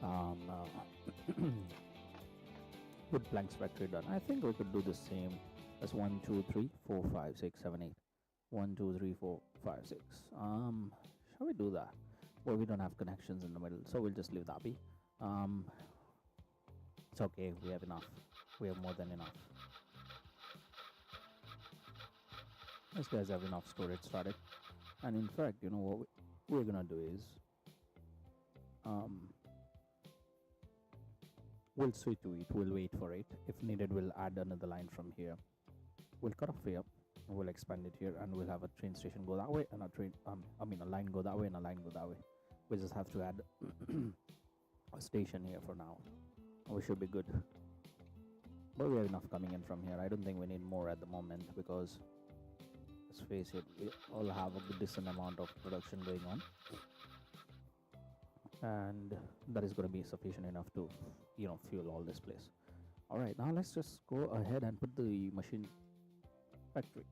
um, wood planks factory done. I think we could do the same as 1, 2, 3, 4, 5, 6, 7, 8. 1, 2, 3, 4, 5, 6. Shall we do that? Well, we don't have connections in the middle, so we'll just leave that be. It's okay, we have enough. We have more than enough. These guys have enough storage started. And in fact, you know what we're gonna do is we'll see to it, we'll wait for it. If needed, we'll add another line from here. We'll cut off here, we'll expand it here, and we'll have a train station go that way, and a line go that way, and a line go that way. We just have to add a station here for now. We should be good. But we have enough coming in from here. I don't think we need more at the moment, because let's face it, we all have a decent amount of production going on, and that is going to be sufficient enough to, fuel all this place. All right, now let's just go ahead and put the machine factory.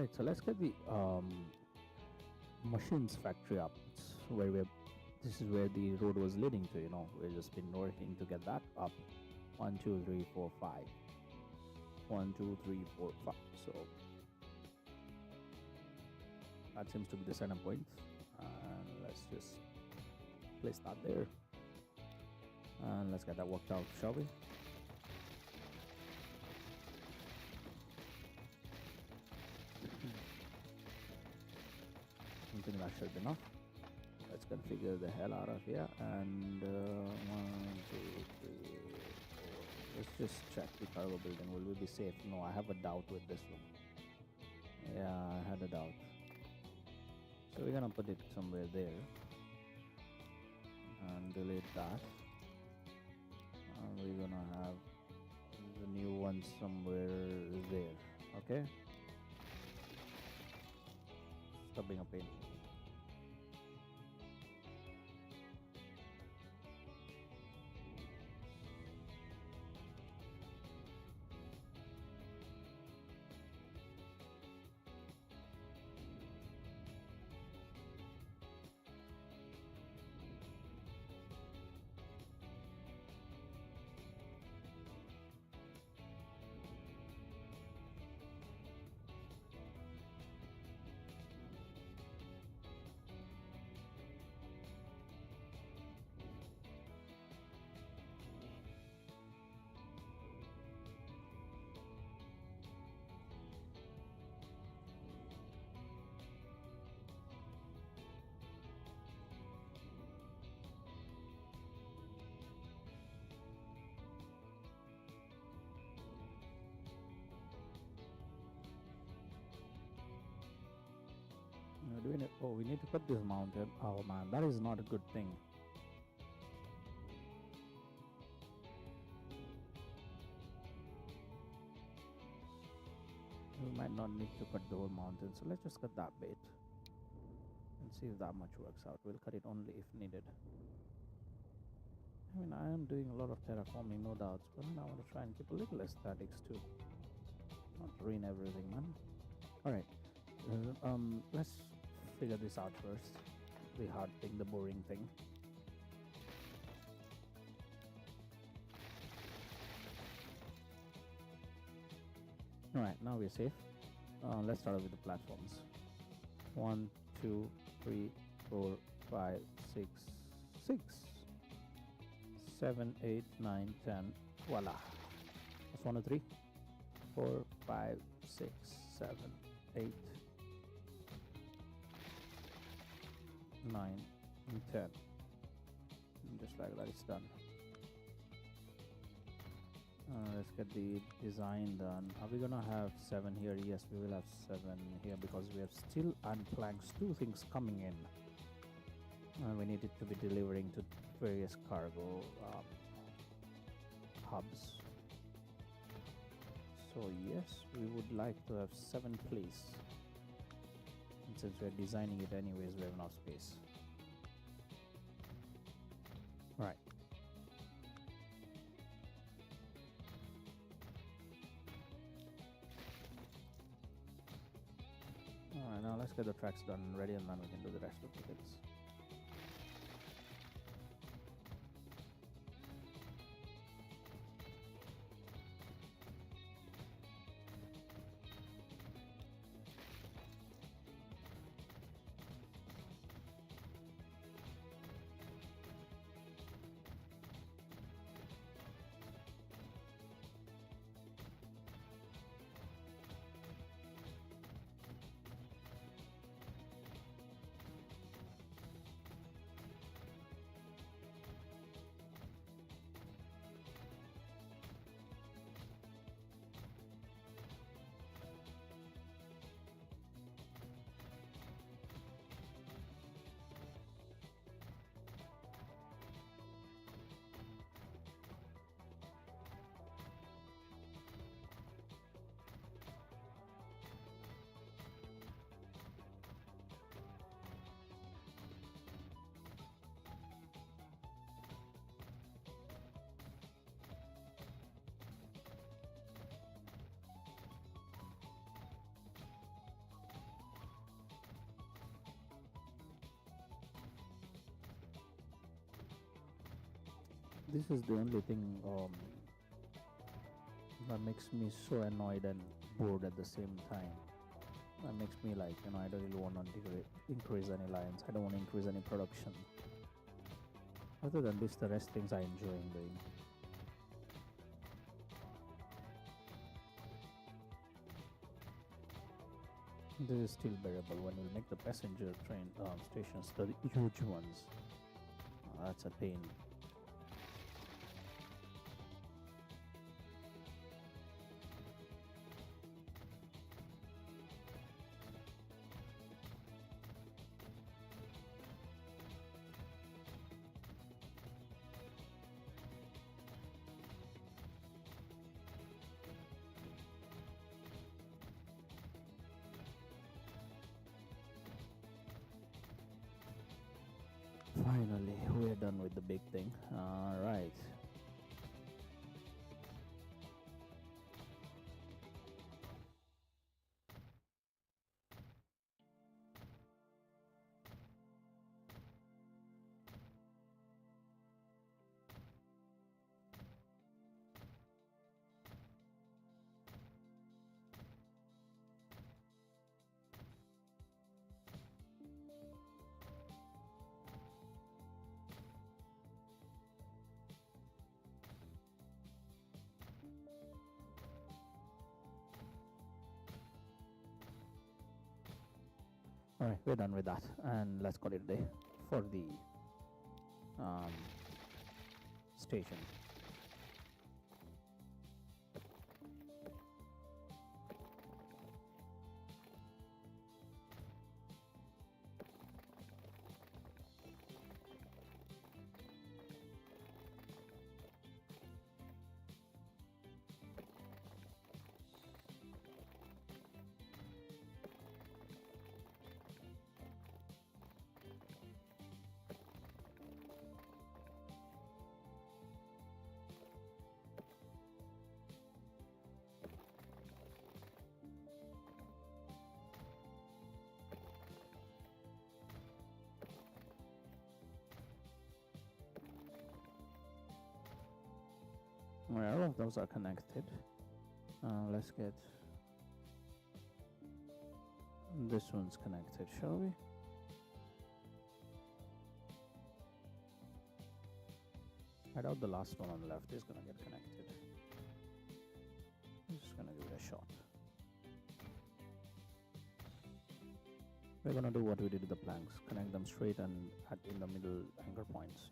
Alright, so let's get the machines factory up. It's where this is where the road was leading to, we've just been working to get that up. 1 2 3 4 5. 1 2 3 4 5. So that seems to be the center point, and let's just place that there, and let's get that worked out, shall we? I think that should be enough. Let's configure the hell out of here, and 1 2 3 4. Let's just check the cargo building. Will we be safe? No, I have a doubt with this one. Yeah, I had a doubt. So we're gonna put it somewhere there and delete that, and we're gonna have the new one somewhere there. Okay, stop being a pain. Oh, we need to cut this mountain. Oh man, that is not a good thing. We might not need to cut the whole mountain, so let's just cut that bit and see if that much works out. We'll cut it only if needed. I mean, I am doing a lot of terraforming, no doubts, but I want to try and keep a little aesthetics too. Not ruin everything, man. Alright, let's figure this out first. The hard thing, the boring thing. Alright, now we're safe. Let's start with the platforms. 1 2 3 4 5 6 6 7 8 9 10. Voila. That's 1 2 3 4 5 6 7 8 9 and 10. And just like that, it's done. Let's get the design done. Are we gonna have 7 here? Yes, we will have 7 here because we have steel and planks, 2 things coming in, and we need it to be delivering to various cargo hubs. So yes, we would like to have 7 please. And since we're designing it anyways, we have enough space. Right. Alright, now let's get the tracks done and ready, and then we can do the rest of the bits. This is the only thing that makes me so annoyed and bored at the same time. That makes me like, I don't really want to increase any lines. I don't want to increase any production. Other than this, the rest things I enjoy doing. This is still bearable. When we make the passenger train stations, the huge ones, that's a pain. Finally, we're done with the big thing. All right. Alright, we're done with that, and let's call it a day for the station. Well, all of those are connected. Let's get this one's connected, shall we? I doubt the last one on the left is gonna get connected. I'm just gonna give it a shot. We're gonna do what we did with the planks, connect them straight and add in the middle anchor points,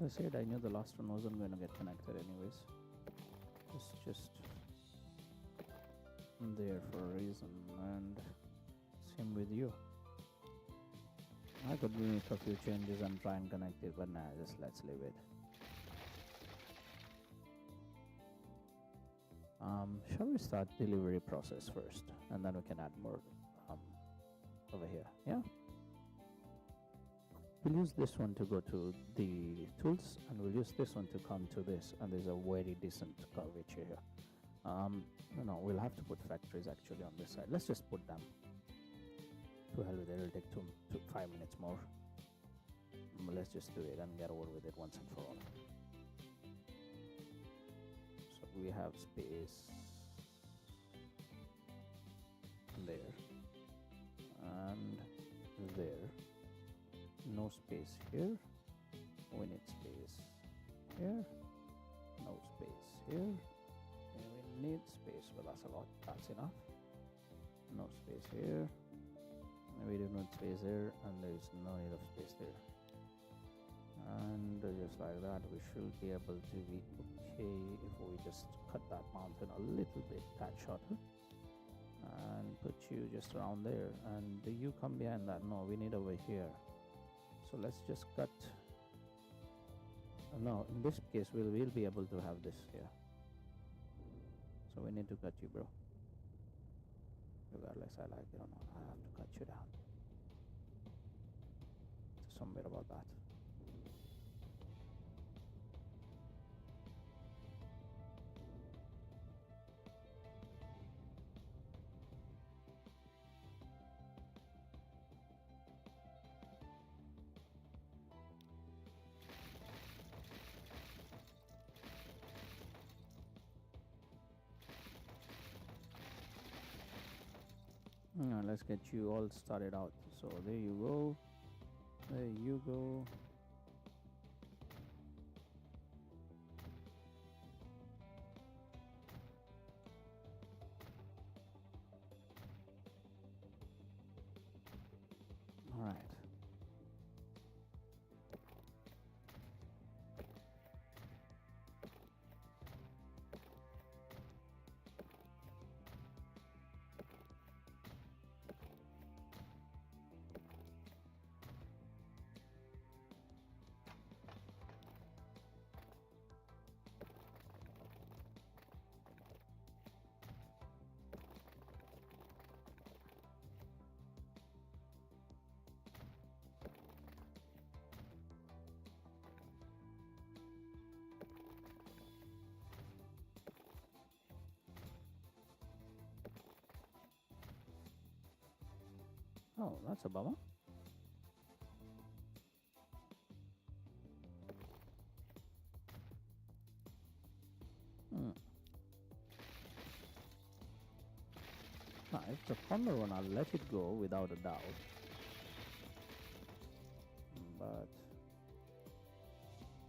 I said I knew the last one wasn't going to get connected anyways. It's just there for a reason, and same with you. I could make a few changes and try and connect it, but nah, just let's leave it. Shall we start delivery process first, and then we can add more over here, yeah? We'll use this one to go to the tools, and we'll use this one to come to this, and there's a very decent curvature here. We'll have to put factories actually on this side. Let's just put them. To hell with it, it'll take 5 minutes more. Let's just do it and get over with it once and for all. So we have space there and there. No space here. We need space here. No space here. And we need space. Well, that's a lot. That's enough. No space here. And we do need space there, and there is no need of space there. And just like that, we should be able to be okay if we just cut that mountain a little bit, that shorter. and put you just around there, and you come behind that. No, we need over here. So let's just cut. No, in this case we'll be able to have this here. So we need to cut you, bro. Regardless I like it or not, I have to cut you down. There's some bit about that. Let's get you all started out. So there you go. There you go. All right. Oh, that's a bummer. Now, if the corner one, I'll let it go without a doubt. But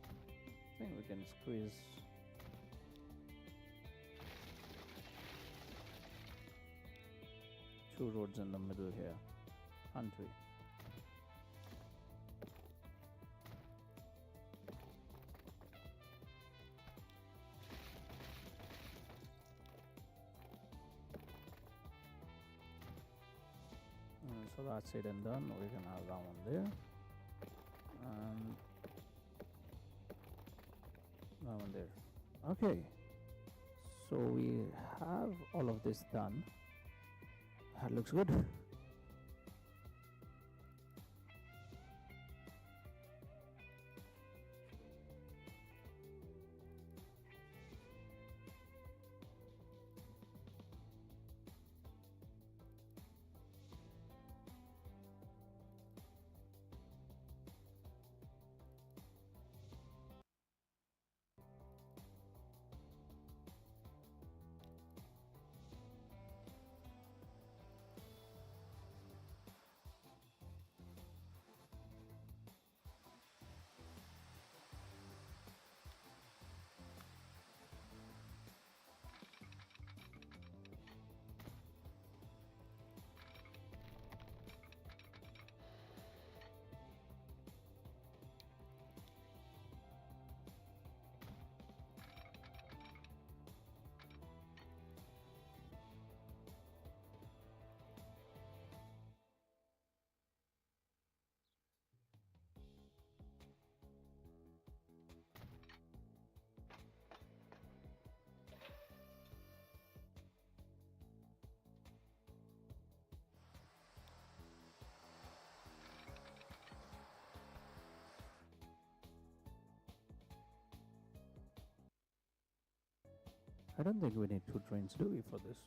I think we can squeeze. Two roads in the middle here, can't we? So that's it and done. We can have that one there, and that one there. Okay, so we have all of this done. That looks good. I don't think we need two trains, do we, for this?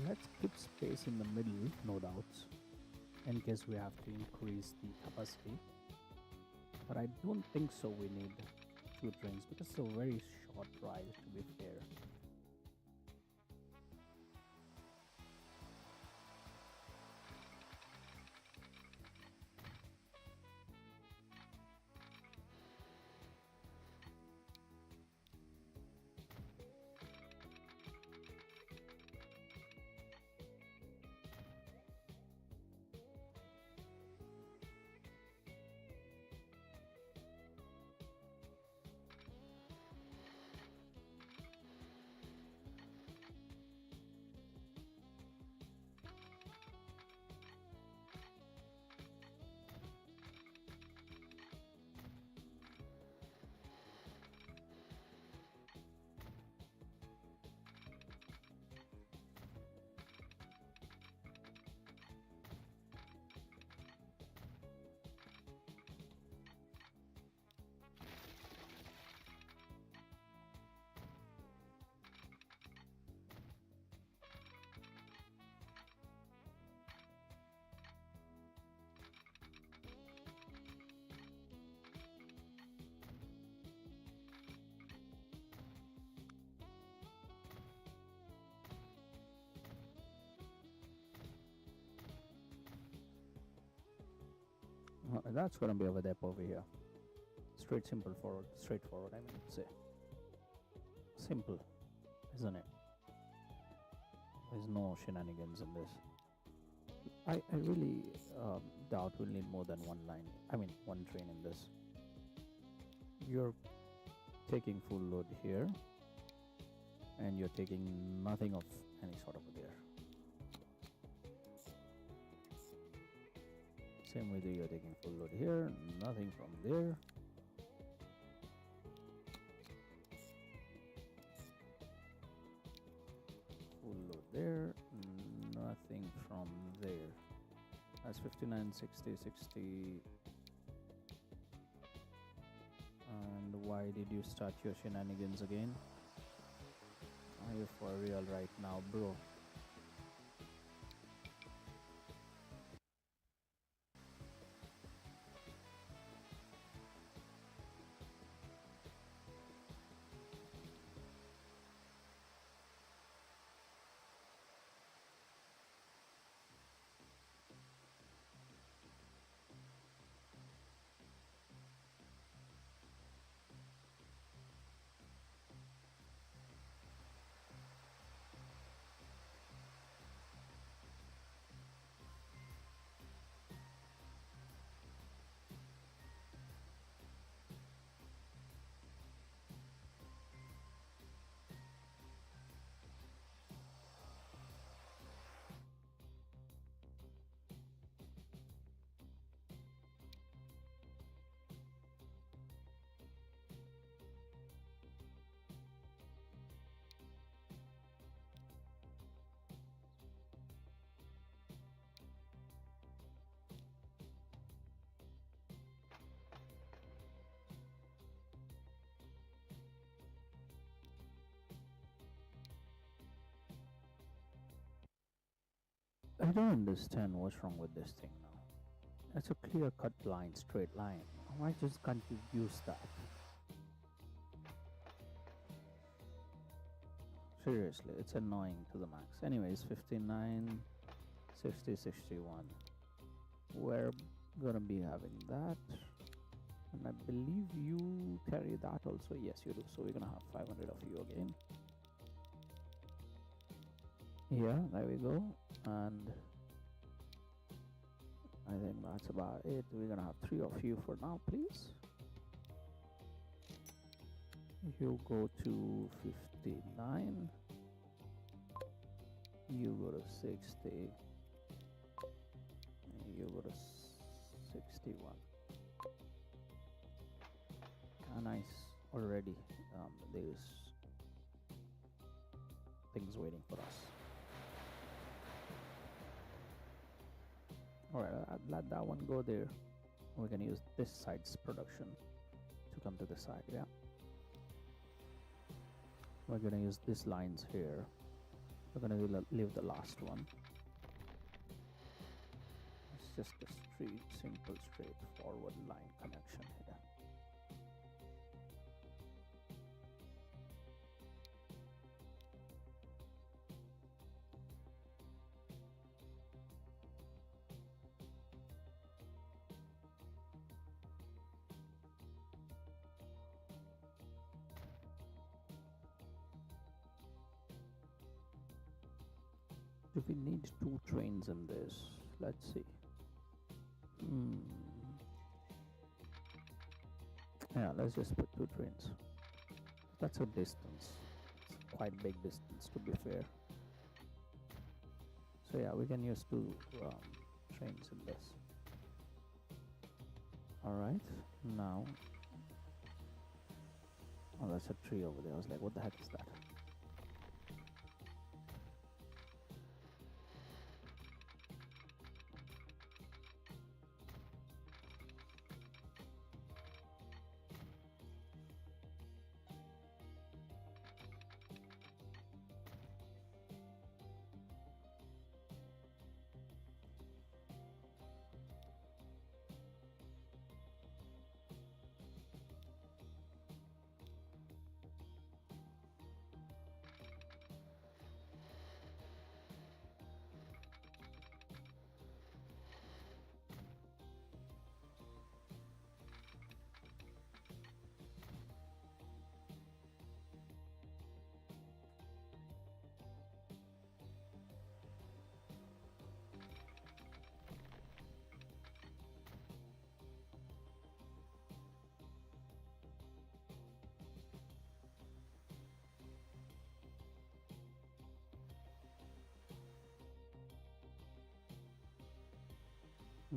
Let's keep space in the middle, no doubts, in case we have to increase the capacity. But I don't think so we need two trains, because it's a very short ride, to be fair. That's gonna be over there, over here. Straightforward. I mean, say simple, isn't it? There's no shenanigans in this. I really doubt we'll need more than one line. I mean, one train in this. You're taking full load here, and you're taking nothing of any sort over there. Same with you're taking full load here, nothing from there. Full load there, nothing from there. That's 59, 60, 60. And why did you start your shenanigans again? Are you for real right now, bro? I don't understand what's wrong with this thing now. It's a clear-cut line, straight line. Why just can't you use that? Seriously, it's annoying to the max. Anyways, 59, 60, 61. We're gonna be having that. And I believe you carry that also. Yes, you do. So we're gonna have 500 of you again. Yeah, there we go. And I think that's about it. We're gonna have 3 of you for now, please. You go to 59. You go to 60. And you go to 61. Nice. Already there's things waiting for us. Alright, let that one go there. We're gonna use this side's production to come to the side, yeah. We're gonna use these lines here. We're gonna leave the last one. It's just a simple straightforward line connection here. Do we need 2 trains in this? Let's see. Yeah, let's just put 2 trains. That's a distance. It's quite big distance, to be fair. So yeah, we can use 2 trains in this. Alright, now. Oh, that's a tree over there. I was like, what the heck is that?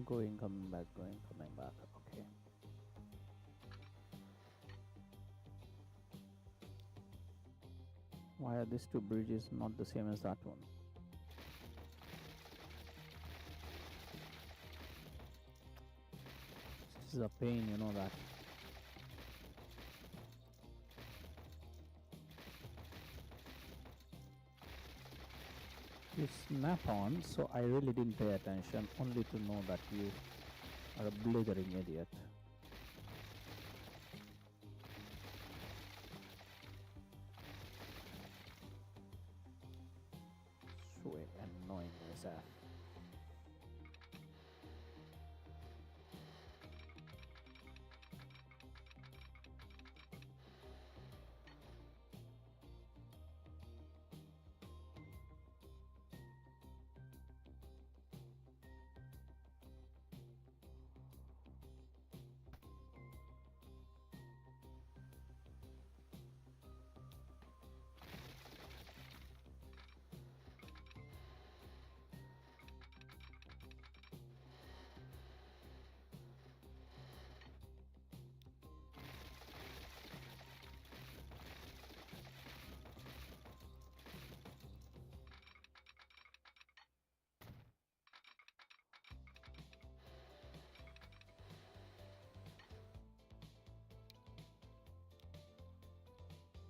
Going, coming back, going, coming back. Okay. Why are these two bridges not the same as that one? This is a pain, you know that. You snap on, so I really didn't pay attention, only to know that you are a blithering idiot. So annoying as that.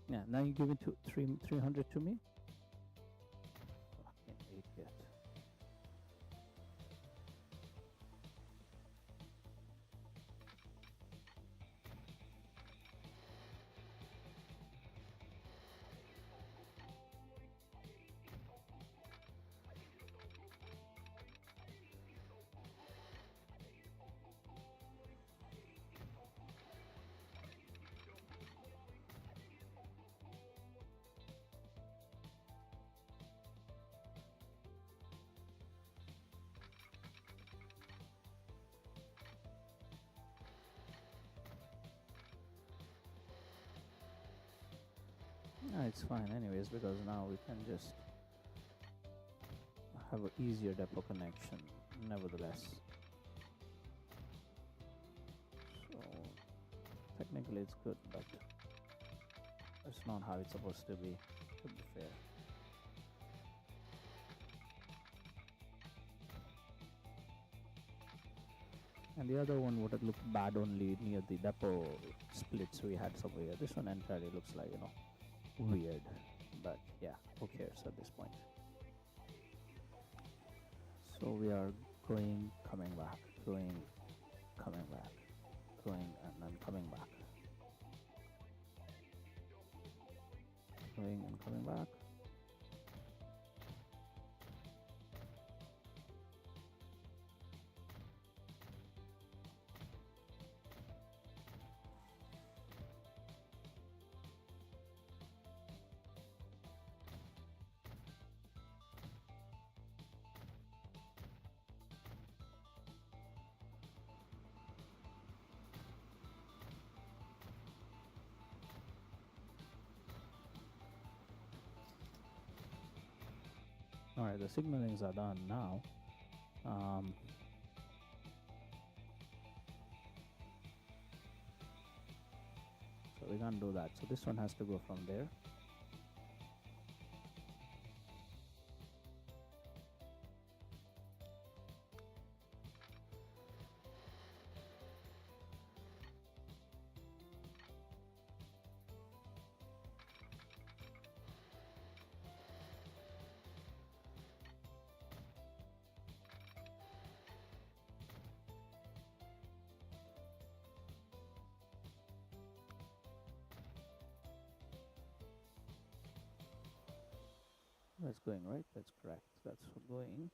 Yeah, now you give it to 300 to me? Fucking idiot. It's fine anyways, because now we can just have an easier depot connection nevertheless. So technically it's good, but it's not how it's supposed to be fair. And the other one would have looked bad only near the depot splits we had somewhere. This one entirely looks like, you know, weird, but yeah, who cares at this point? So we are going, coming back, going, coming back, going, and then coming back, going and coming back. Alright, the signalings are done now. So we can't do that. So this one has to go from there. That's going right, that's correct, that's going.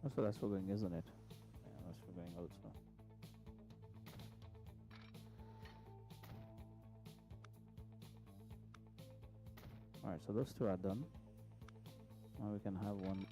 Also, that's for going, isn't it? Yeah, that's for going also. Alright, so those two are done. Now we can have one.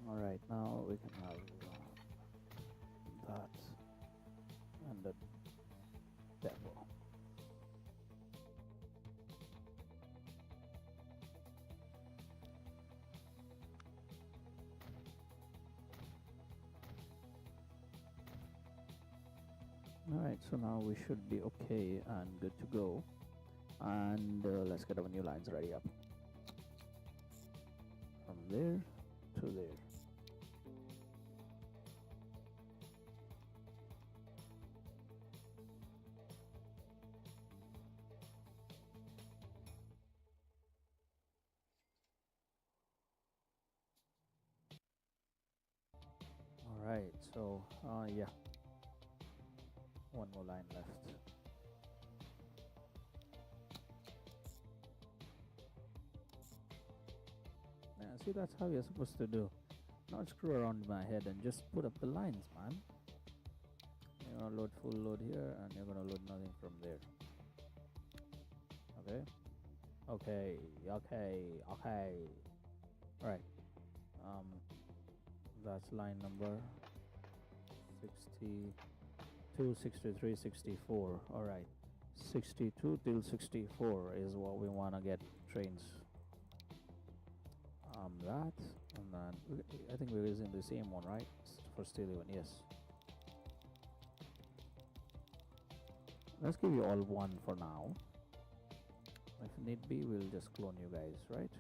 All right, now we can have that and the demo. Alright, so now we should be okay and good to go. And let's get our new lines ready up. From there to there. Alright, so yeah. One more line left. Yeah, see, that's how you're supposed to do. Not screw around my head and just put up the lines, man. You're gonna load full load here and you're gonna load nothing from there. Okay? Okay. Alright. That's line number 62, 63, 64. Alright. 62 till 64 is what we want to get trains. That, and then I think we're using the same one, right? For still even, yes. Let's give you all one for now. If need be, we'll just clone you guys, right?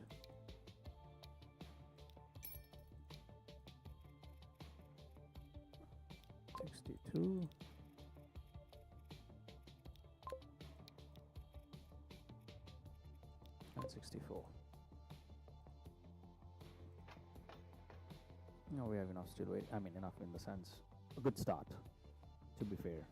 $62. And 64. No, we have enough still wait. I mean, enough in the sense. A good start, to be fair.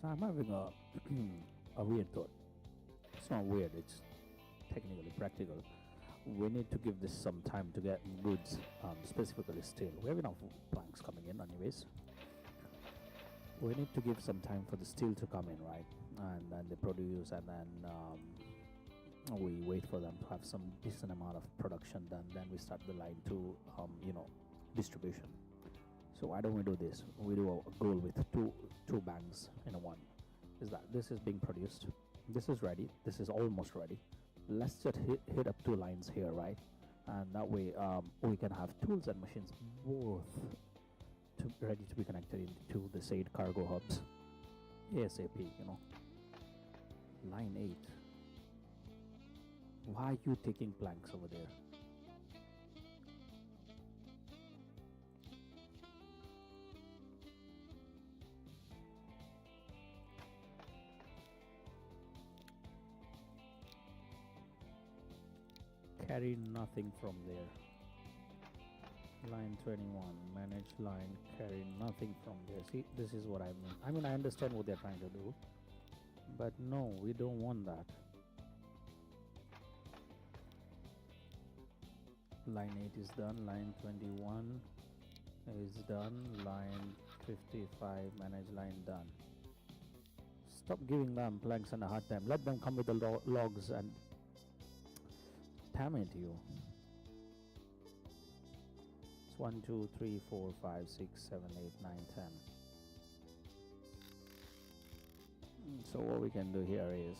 So I'm having a a weird thought. It's not weird, it's technically practical. We need to give this some time to get goods, specifically steel. We have enough planks coming in anyways. We need to give some time for the steel to come in, right? And then they produce, and then we wait for them to have some decent amount of production done. Then we start the line to, distribution. So why don't we do this? We do a goal with two bangs in a one. Is that this is being produced? This is ready. This is almost ready. Let's just hit up two lines here, right? And that way we can have tools and machines both ready to be connected into the said cargo hubs ASAP. Line 8. Why are you taking planks over there? Carry nothing from there. Line 21, manage line, carry nothing from there. See, this is what I mean. I understand what they're trying to do, but no, we don't want that. Line 8 is done, line 21 is done, line 55, manage line done. Stop giving them planks and a hard time. Let them come with the logs and damn it, you. It's 1, 2, 3, 4, 5, 6, 7, 8, 9, 10. So what we can do here is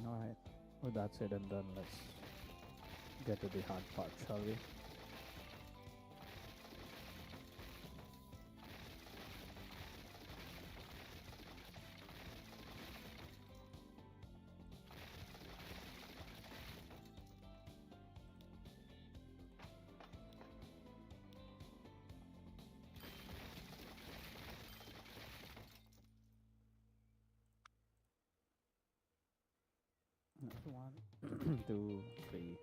alright, with that said and done, let's get to the hard part, shall we? That's 1, 2, 3,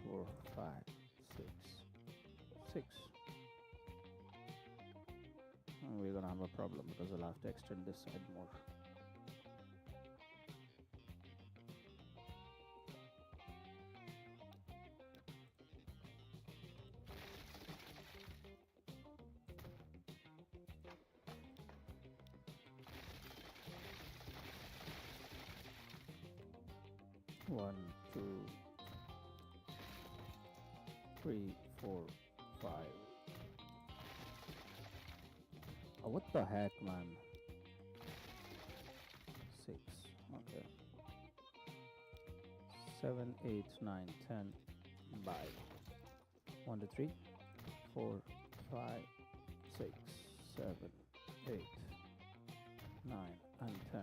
4, 5, 6, 6. We're gonna have a problem because I'll have to extend this side more. One, 2, 3, 4, 5. Oh, what the heck, man? 6. Okay. 7, 8, 9, 10. Bye. 1, 2, 3, 4, 5, 6, 7, 8, 9, and 10.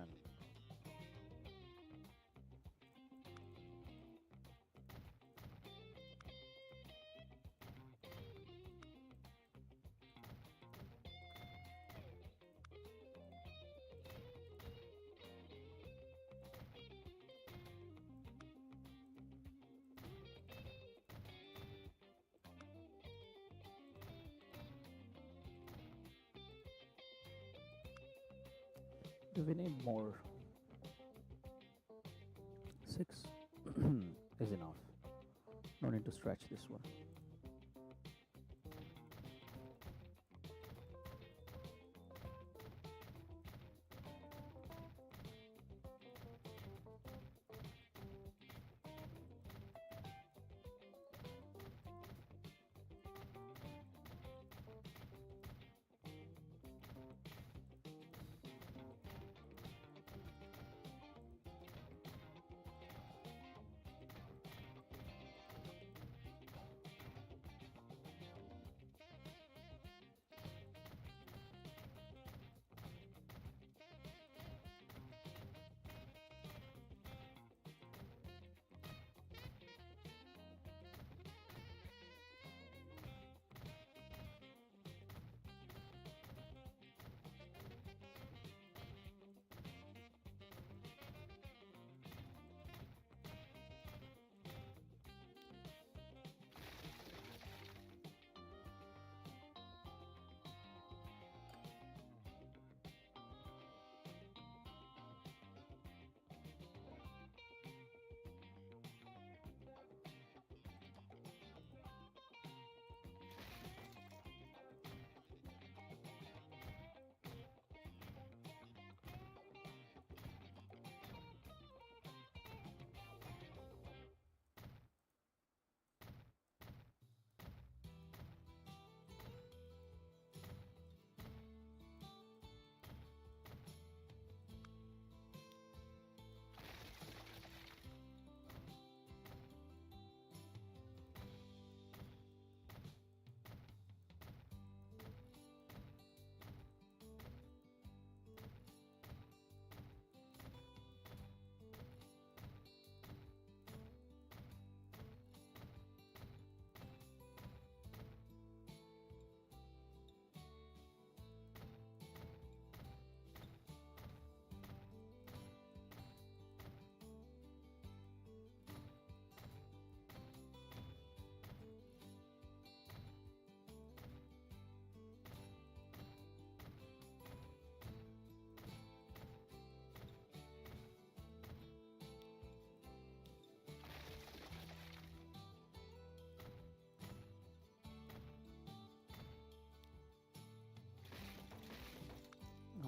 Do we need more? 6 is enough. No need to stretch this one.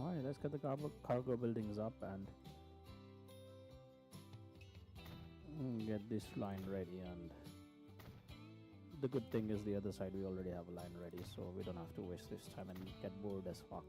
Alright, let's get the cargo buildings up and get this line ready. And the good thing is the other side we already have a line ready, so we don't have to waste this time and get bored as fuck.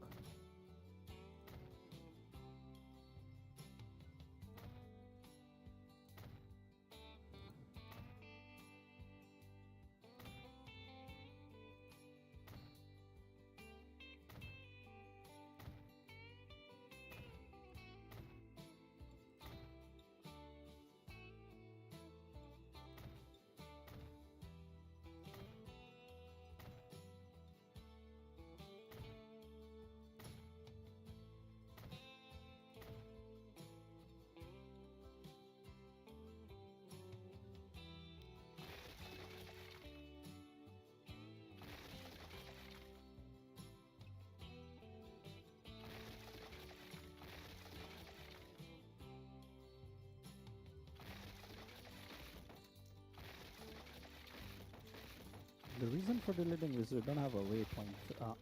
The reason for deleting is we don't have a waypoint,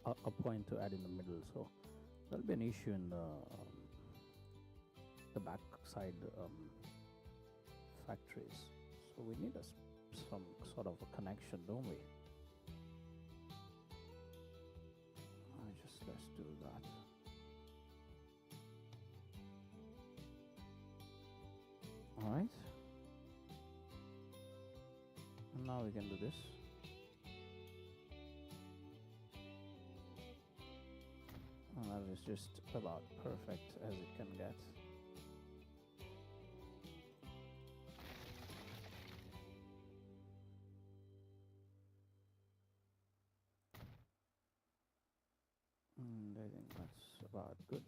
a point to add in the middle, so there'll be an issue in the back side factories. So we need some sort of a connection, don't we? Let's do that. All right. And now we can do this. That is just about perfect as it can get. And I think that's about good.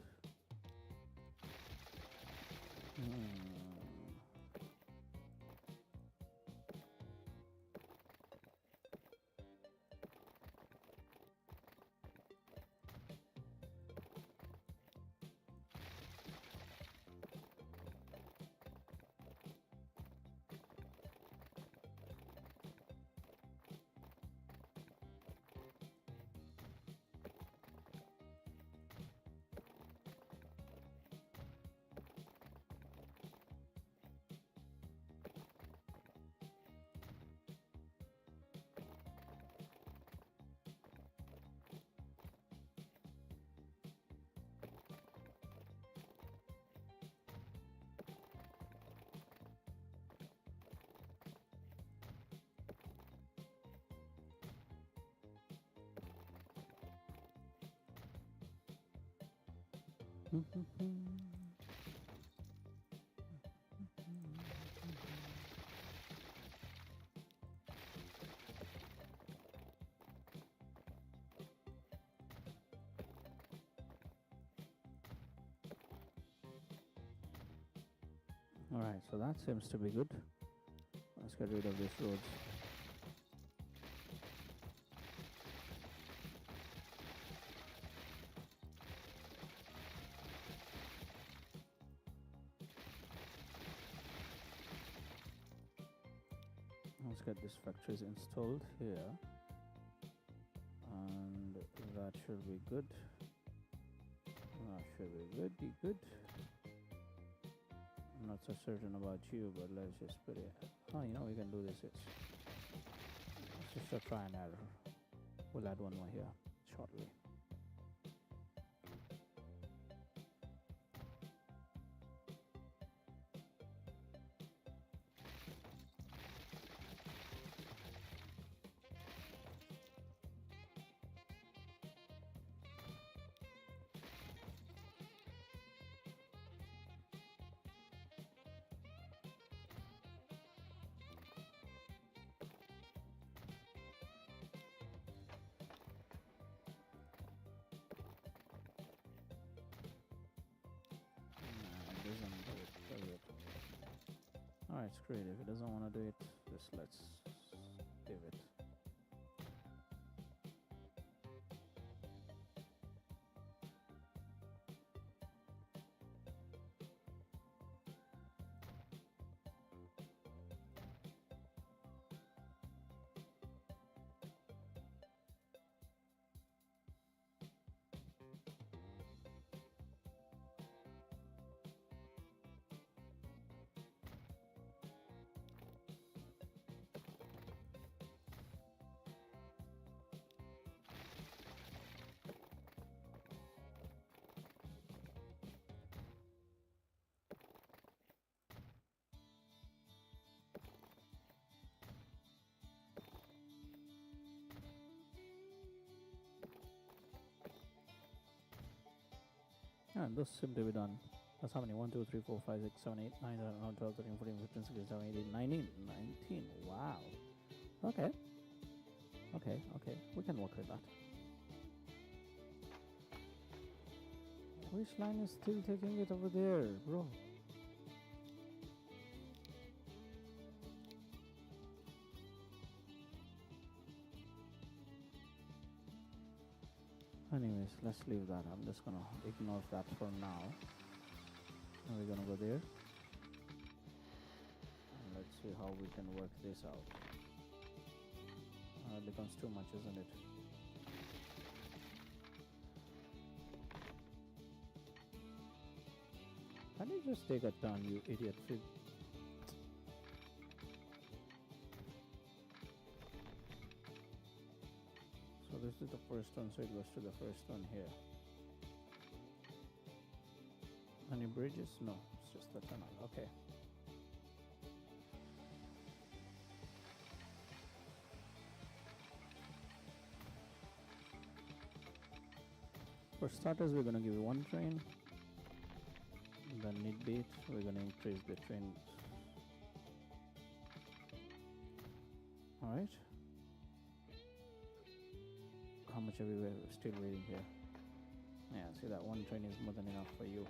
All right, so that seems to be good. Let's get rid of these roads. Let's get these factories installed here, and that should be good. That should be good. I'm not so certain about you, but let's just put it. Oh, you know, we can do this. Let's just try and add. We'll add one more here shortly. Alright, screw it. If it doesn't want to do it, just let's give it. And those seem to be done. That's how many? 1, 2, 3, 4, 5, 6, 7, 8, 9, 10, 11, 12, 13, 14, 15, 16, 17, 18, 19. 19. Wow. Okay. Okay, okay. We can work with that. Which line is still taking it over there, bro? Anyways, let's leave that. I'm just gonna ignore that for now. And we're gonna go there. And let's see how we can work this out. It becomes too much, isn't it? Can you just take a turn, you idiot? So this is the first one, so it goes to the first one here. Any bridges? No, it's just the tunnel. Okay. For starters, we're going to give it one train. Then need beat, we're going to increase the train. Alright. How much are we still waiting here? Yeah, see that one train is more than enough for you.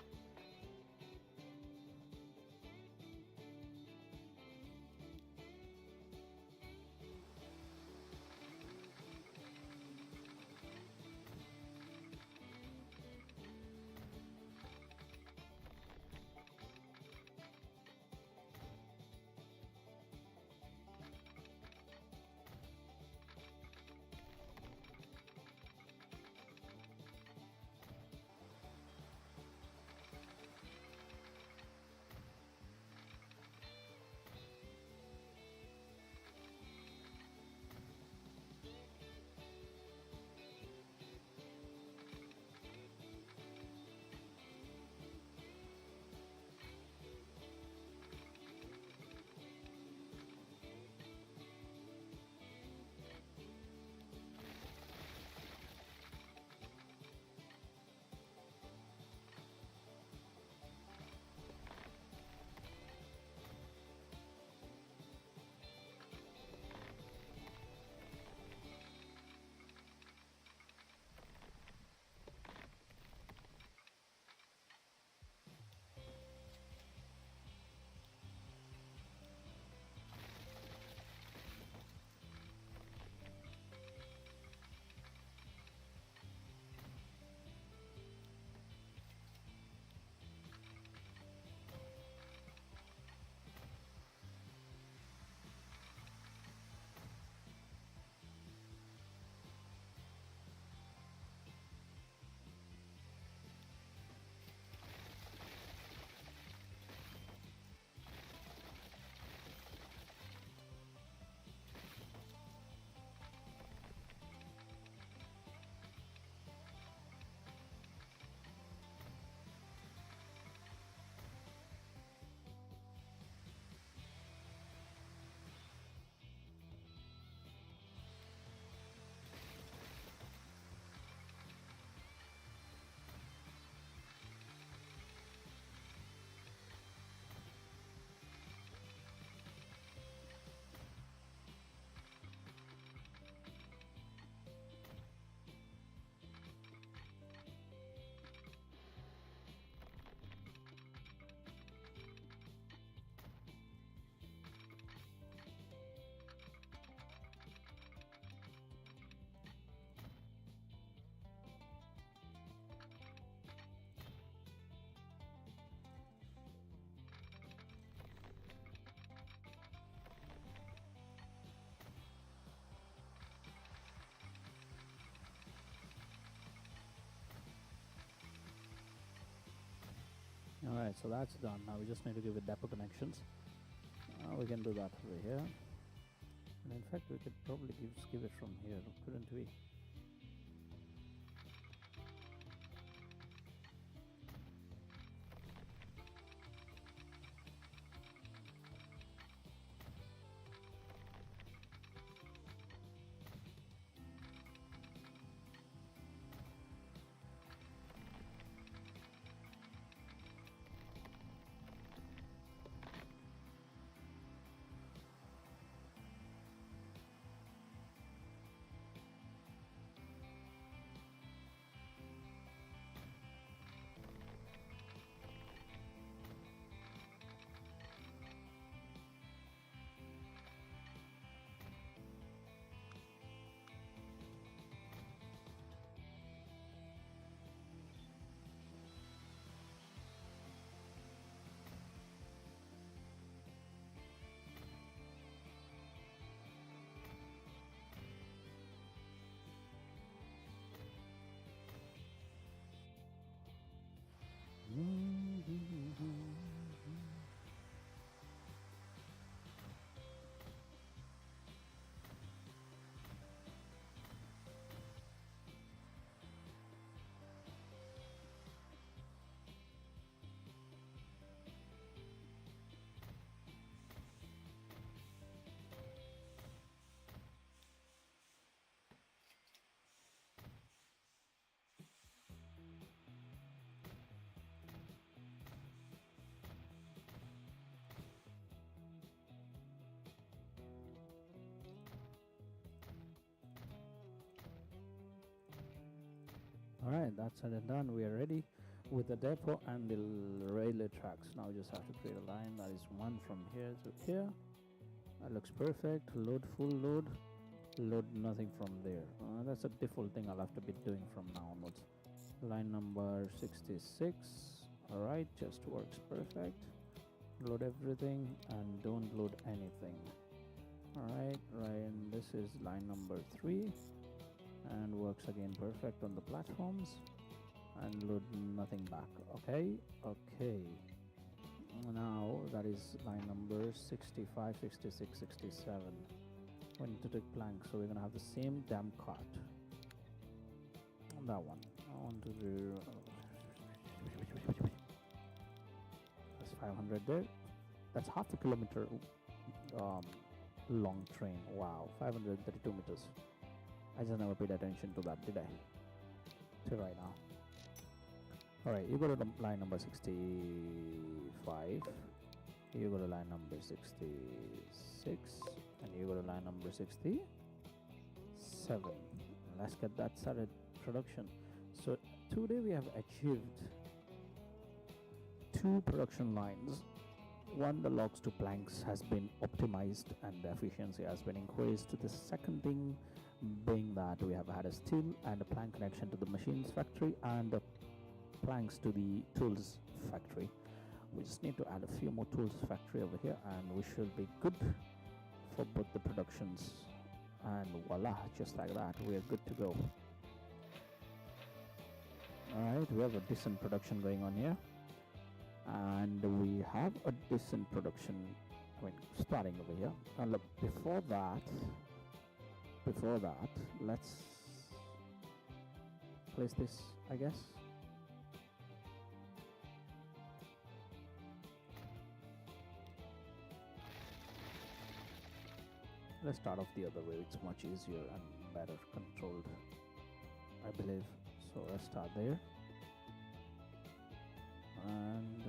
Alright, so that's done. Now we just need to give it depot connections. We can do that over here. And in fact, we could probably give it from here, couldn't we? Alright, that's it and done. We are ready with the depot and the railway tracks. Now we just have to create a line that is one from here to here. That looks perfect. Load full load. Load nothing from there. That's a default thing I'll have to be doing from now onwards. Line number 66. Alright, just works perfect. Load everything and don't load anything. Alright, and this is line number 3 and works again perfect on the platforms, and load nothing back. Okay, now that is line number 65, 66, 67. We need to take planks, so we're gonna have the same damn cart on that one. I want to do that's 500 there. That's half a kilometer long train. Wow, 532 meters. I just never paid attention to that, did I? Till right now. Alright, you go to the line number 65. You go to line number 66. And you go to line number 67. Let's get that started production. So today we have achieved 2 production lines. One, the logs to planks has been optimized and the efficiency has been increased. The second thing being that we have had a steel and a plank connection to the machines factory and the planks to the tools factory. We just need to add a few more tools factory over here and we should be good for both the productions, and voila, just like that we are good to go. Alright, we have a decent production going on here, and we have a decent production, starting over here. And look, before that, let's place this, I guess. Let's start off the other way. It's much easier and better controlled, I believe. So let's start there. And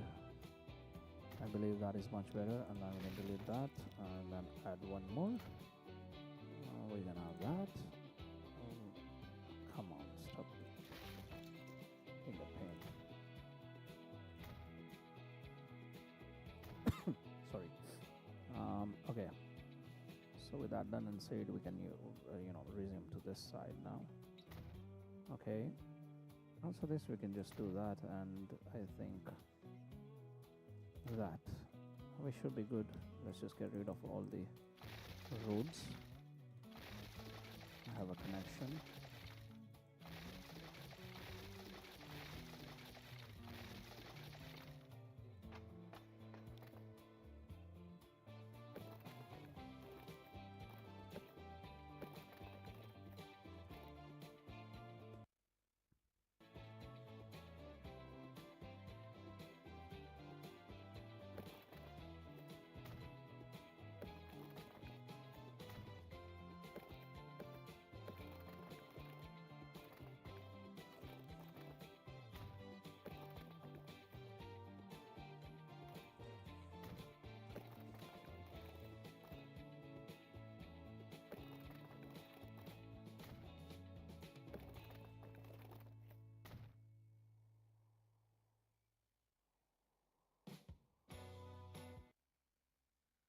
I believe that is much better. And then we can delete that and then add one more. We're gonna have that. Come on, stop in the pain. Sorry. Okay. So with that done and said, we can resume to this side now. Okay. Also this we can just do that, and I think that we should be good. Let's just get rid of all the roads. I have a connection.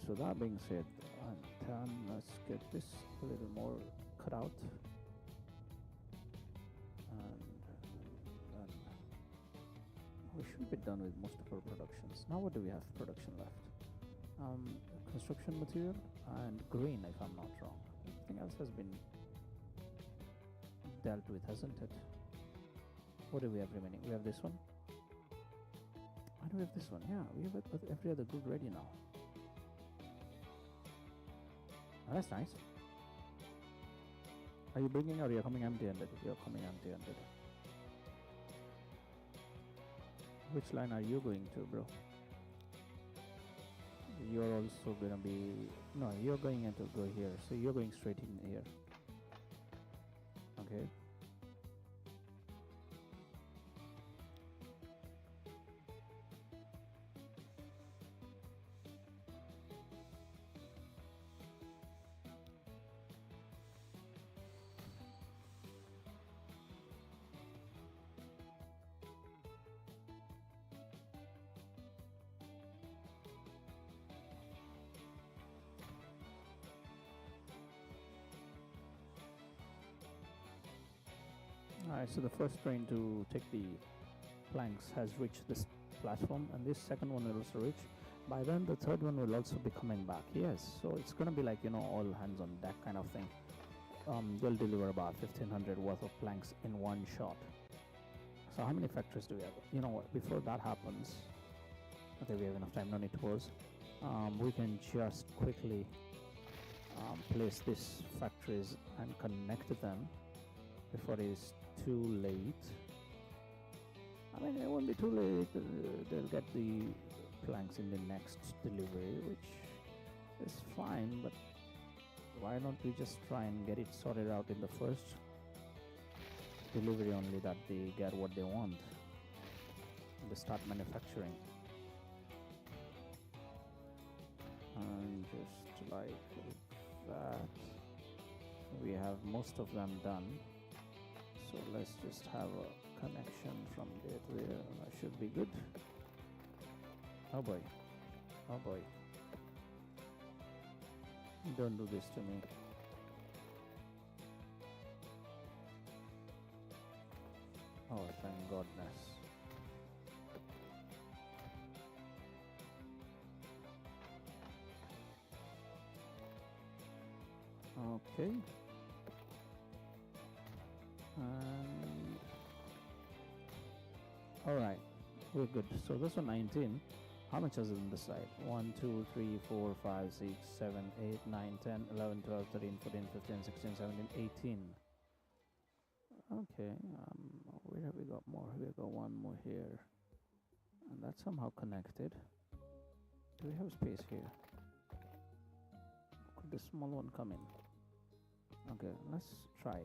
So that being said, let's get this a little more cut out, and then we should be done with most of our productions. Now what do we have production left? Construction material and grain, if I'm not wrong. Everything else has been dealt with, hasn't it? What do we have remaining? We have this one. Why do we have this one? Yeah, we have every other good ready now. Oh, that's nice. Are you bringing, or you're coming empty-handed? You're coming empty-handed. Which line are you going to, bro? You're also gonna be... No, you're going to go here. So you're going straight in here. Okay. Alright, so the first train to take the planks has reached this platform, and this second one will also reach. By then the third one will also be coming back. Yes, so it's gonna be like, you know, all hands on deck kind of thing. They'll deliver about 1500 worth of planks in one shot. So how many factories do we have? You know what, before that happens, okay, we have enough time, no need to pause. We can just quickly place these factories and connect them before it is too late. I mean, it won't be too late. They'll get the planks in the next delivery, which is fine, but why don't we just try and get it sorted out in the first delivery only, that they get what they want, they start manufacturing. And just like that, we have most of them done. So let's just have a connection from there to there. That should be good. Oh boy. Oh boy. Don't do this to me. Oh, thank goodness. Okay. And all right, we're good. So this one 19. How much is it on the side? 1, 2, 3, 4, 5, 6, 7, 8, 9, 10, 11, 12, 13, 14, 15, 16, 17, 18. Okay, where have we got more? We got one more here. And that's somehow connected. Do we have space here? Could the small one come in? Okay, let's try.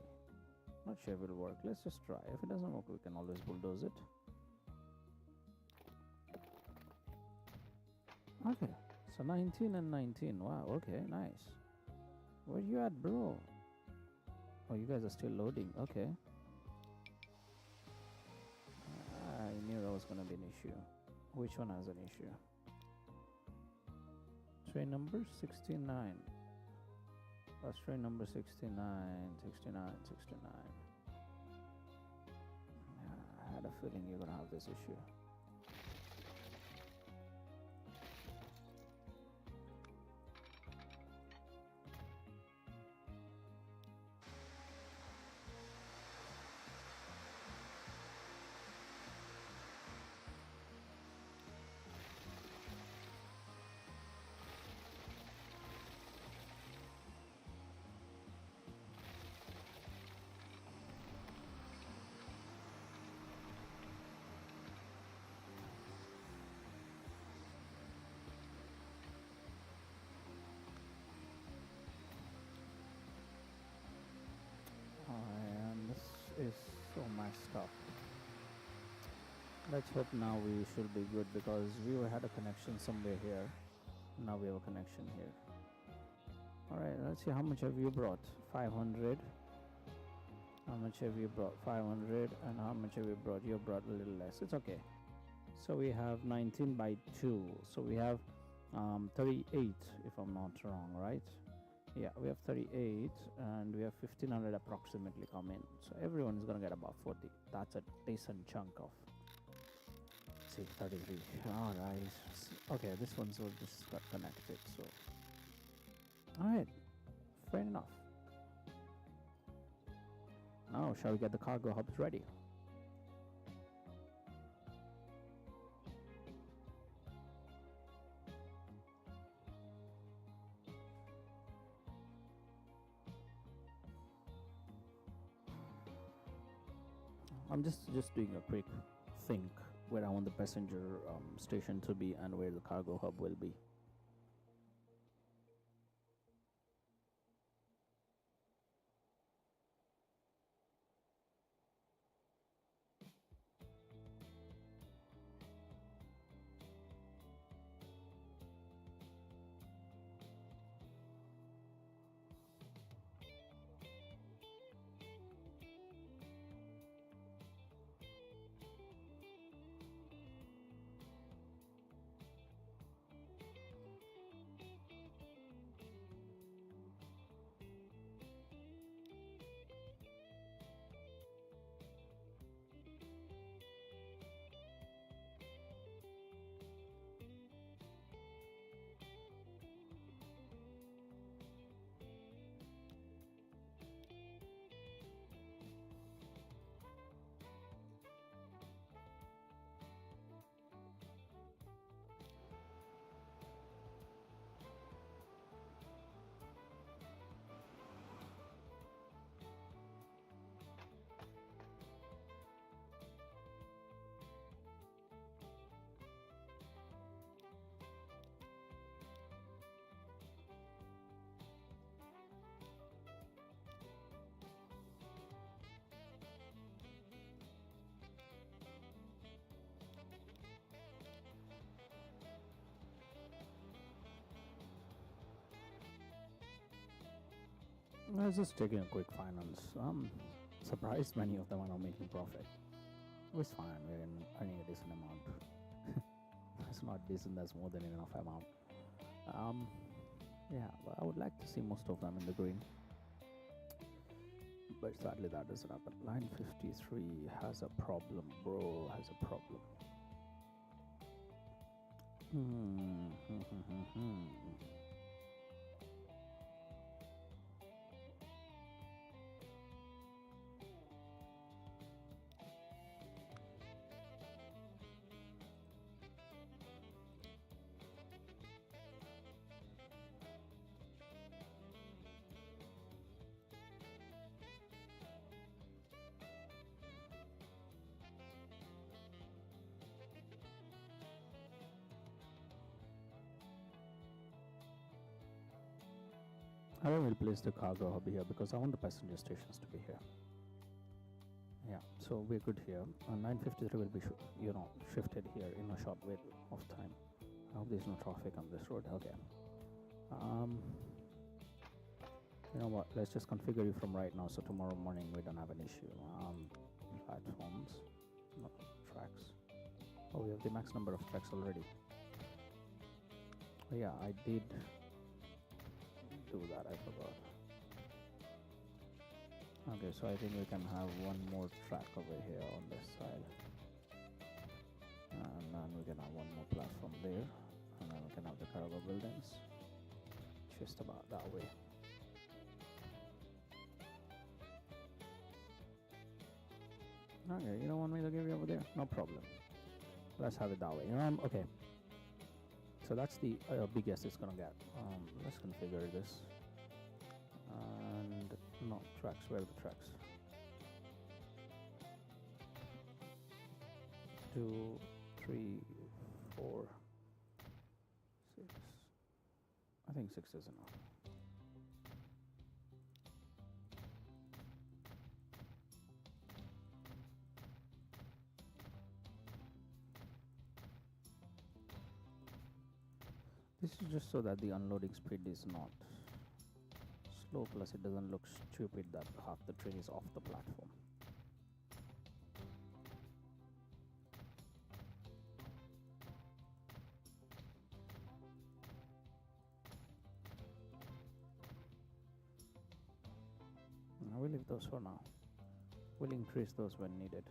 Not sure if it'll work. Let's just try. If it doesn't work, we can always bulldoze it. Okay, so 19 and 19. Wow, okay, nice. Where you at, bro? Oh, you guys are still loading. Okay. I knew that was gonna be an issue. Which one has an issue? Train number 69. That's train number 69, 69, 69. I had a feeling you're gonna have this issue. And this is so messed up. Let's hope now we should be good, because we had a connection somewhere here. Now we have a connection here. Alright, let's see, how much have you brought? 500. How much have you brought? 500. And how much have you brought? You brought a little less. It's okay. So we have 19 by 2. So we have 38, if I'm not wrong, right? Yeah, we have 38, and we have 1500 approximately come in. So everyone is gonna get about 40. That's a decent chunk of. See, 33. All right. Okay, this one's just got connected. So, all right, fair enough. Now, shall we get the cargo hubs ready? I'm just doing a quick think where I want the passenger station to be and where the cargo hub will be. I was just taking a quick finance. Surprised many of them are not making profit. It's fine, we're earning a decent amount. It's not decent, that's more than enough amount. Yeah, but I would like to see most of them in the green. But sadly that doesn't happen. Line 53 has a problem, bro, has a problem. I will place the cargo hub here because I want the passenger stations to be here. Yeah, so we're good here. 953 will be shifted here in a short wait of time. I hope there's no traffic on this road. Okay. You know what? Let's just configure you from right now, so tomorrow morning we don't have an issue. Platforms, no tracks. Oh, we have the max number of tracks already. Oh, yeah, I did do that, I forgot. Okay, so I think we can have one more track over here on this side, and then we can have one more platform there, and then we can have the cargo buildings just about that way. Okay, you don't want me to give you over there? No problem. Let's have it that way. Okay. So that's the biggest it's gonna get. Let's configure this. And no tracks. Where are the tracks? 2, 3, 4, 6. I think 6 is enough. This is just so that the unloading speed is not slow, plus it doesn't look stupid that half the train is off the platform. I will leave those for now. We'll increase those when needed.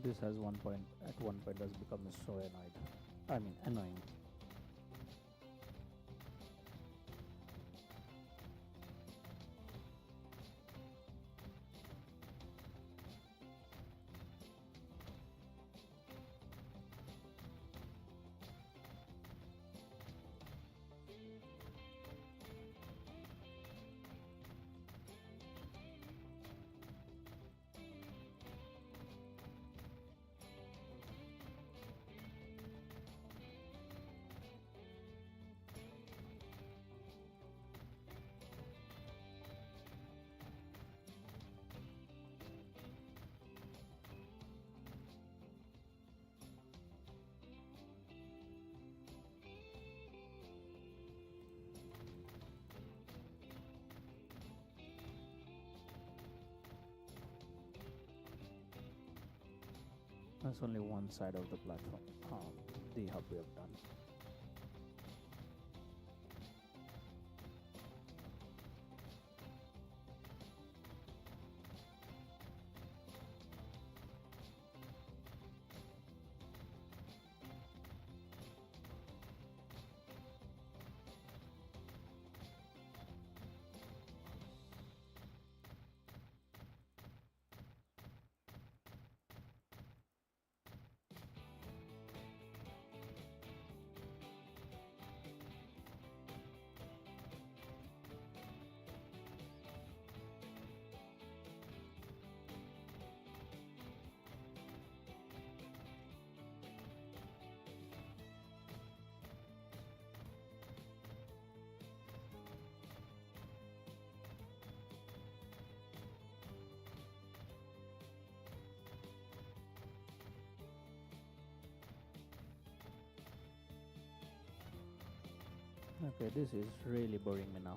This has one point does become so annoying. That's only one side of the platform, the hub we have done. Okay, this is really boring me now.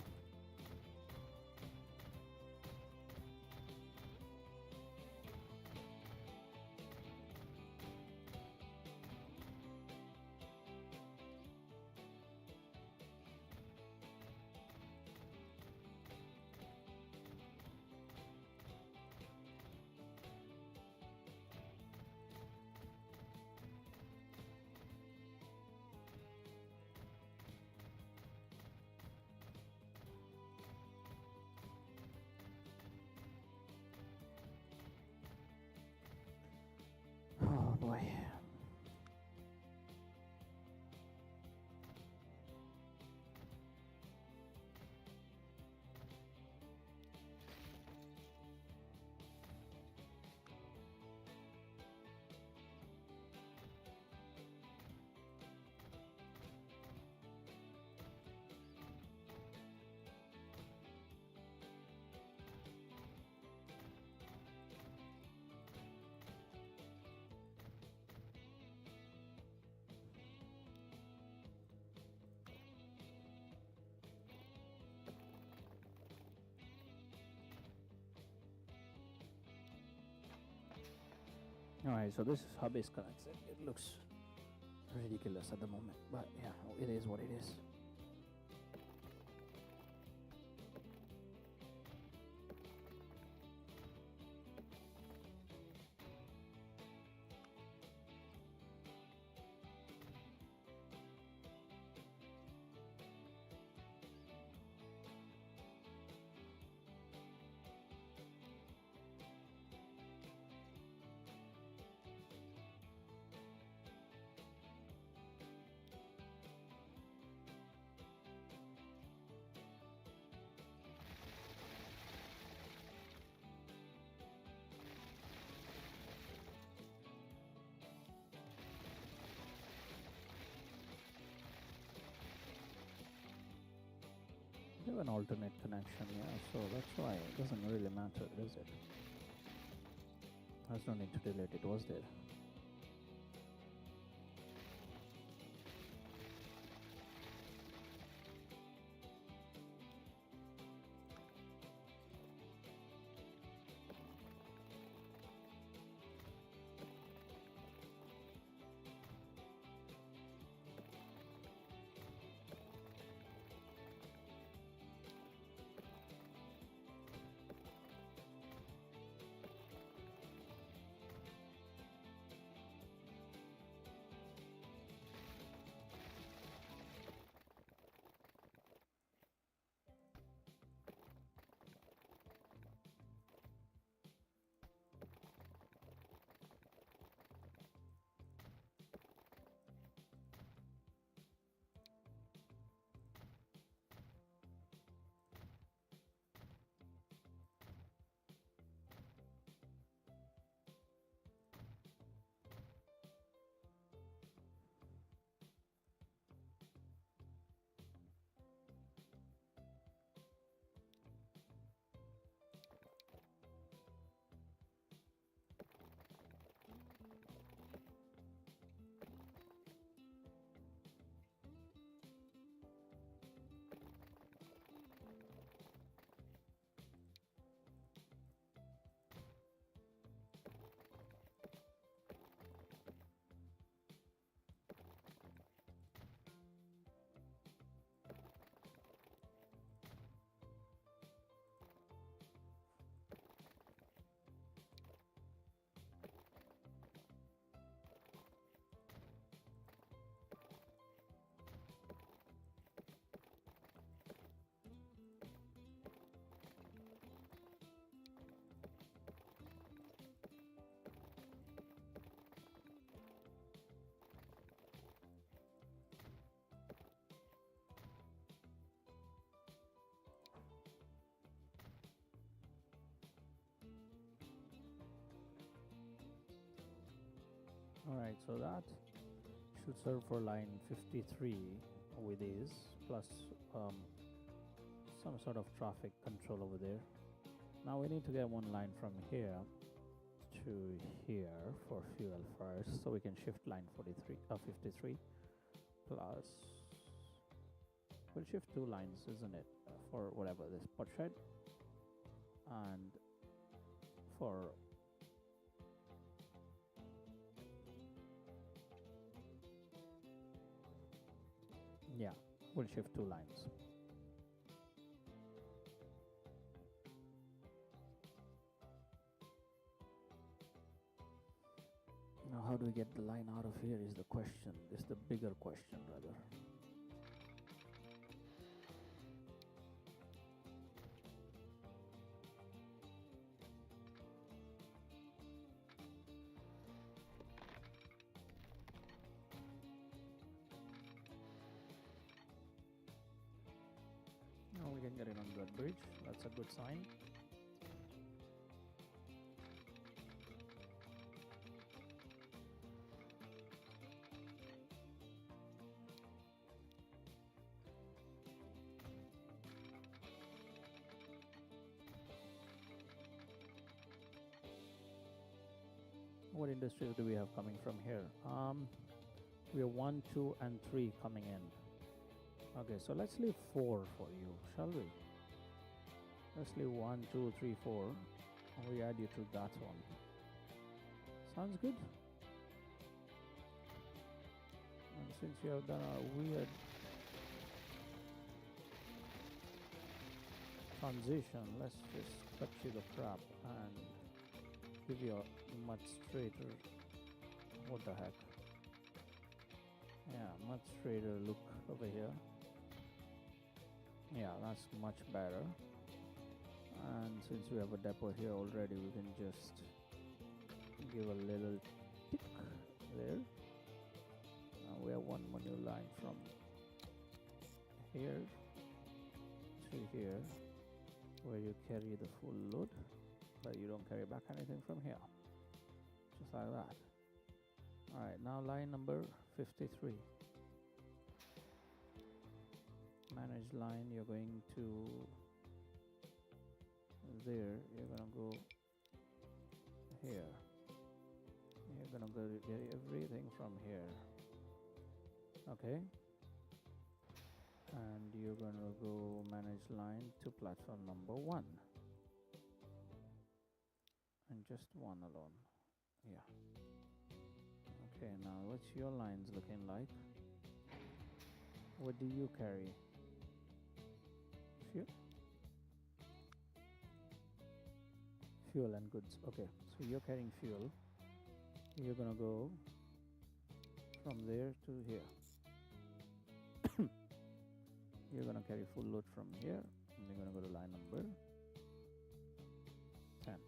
Oh boy. Alright, so this hub is connected. It looks ridiculous at the moment, but yeah, it is what it is. We have an alternate connection, yeah, so that's why it doesn't really matter, does it? There's no need to delete it, was there? Alright, so that should serve for line 53 with these, plus some sort of traffic control over there. Now we need to get one line from here to here for fuel first, so we can shift line 53 plus we'll shift two lines, isn't it, for whatever this pot shed and for yeah, we'll shift two lines. Now how do we get the line out of here is the question, is the bigger question rather. Now we can get it on that bridge, that's a good sign. What industries do we have coming from here? We have 1, 2, and 3 coming in. Okay, so let's leave 4 for you, shall we? Let's leave 1, 2, 3, 4. And we add you to that one. Sounds good? And since you have done a weird transition, let's just cut you the crap and give you a much straighter, what the heck, yeah, much straighter look over here. Yeah, that's much better. And since we have a depot here already, we can just give a little tick there. Now we have one more new line from here to here, where you carry the full load, but you don't carry back anything from here, just like that. All right, now line number 53. Manage line, you're going to there, you're gonna go here, you're gonna go get everything from here, okay, and you're gonna go manage line to platform number 1, and just one alone. Yeah, okay, now what's your lines looking like? What do you carry? Fuel and goods. Okay, so you're carrying fuel, you're gonna go from there to here. You're gonna carry full load from here, and you're gonna go to line number 10,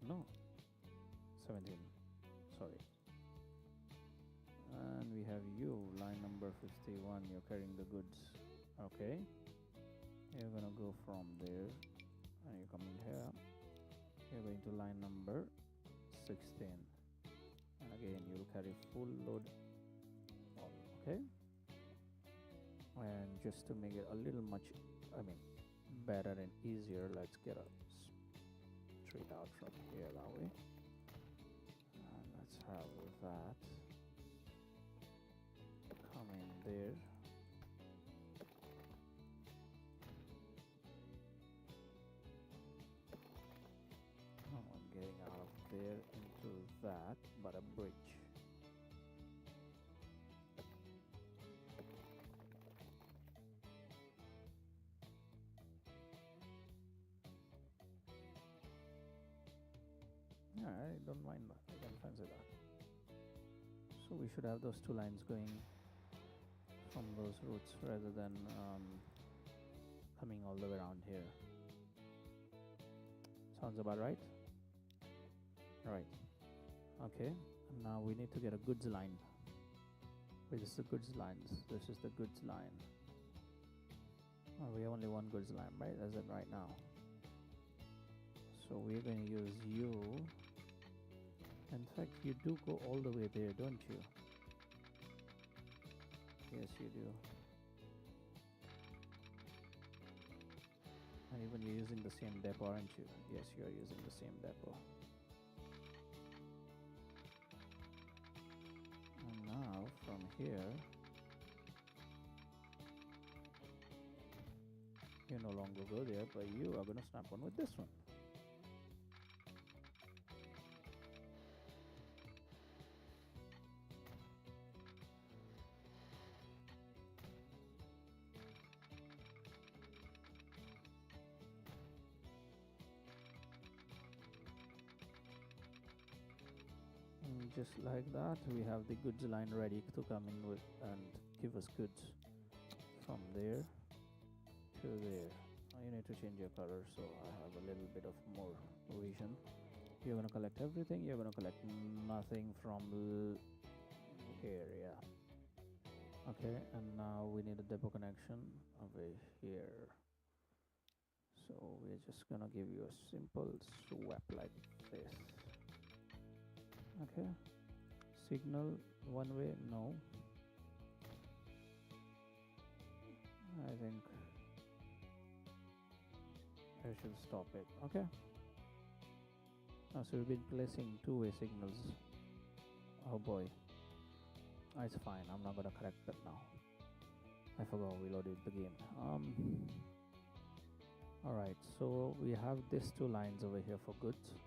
no, 17, sorry. And we have you, line number 51, you're carrying the goods. Okay, you're gonna go from there and you're coming here, you're going to line number 16, and again you'll carry full load on. Okay, and just to make it a little much, better and easier, let's get a straight out from here that way, and let's have that come in there. Getting out of there into that, but a bridge. Yeah, I don't mind that. I can fancy that. So we should have those two lines going from those routes rather than coming all the way around here. Sounds about right? Right. Okay, now we need to get a goods line. Wait, this is the goods lines. This is the goods line. Oh, we have only one goods line, right? As in right now. So we're going to use you In fact, you do go all the way there, don't you? Yes, you do. And even you're using the same depot, aren't you? Yes, you're using the same depot. And now, from here, you no longer go there, but you are going to snap on with this one. Just like that, we have the goods line ready to come in with and give us goods from there to there. Now you need to change your color, so I have a little bit of more vision. You're going to collect everything, you're going to collect nothing from here, yeah. Okay, and now we need a depot connection over here. So we're just going to give you a simple swap like this. Okay, signal one way, no. I think I should stop it. Okay. So we've been placing two-way signals. Oh boy. It's fine, I'm not gonna correct that now. I forgot we loaded the game. Alright, so we have these two lines over here for goods.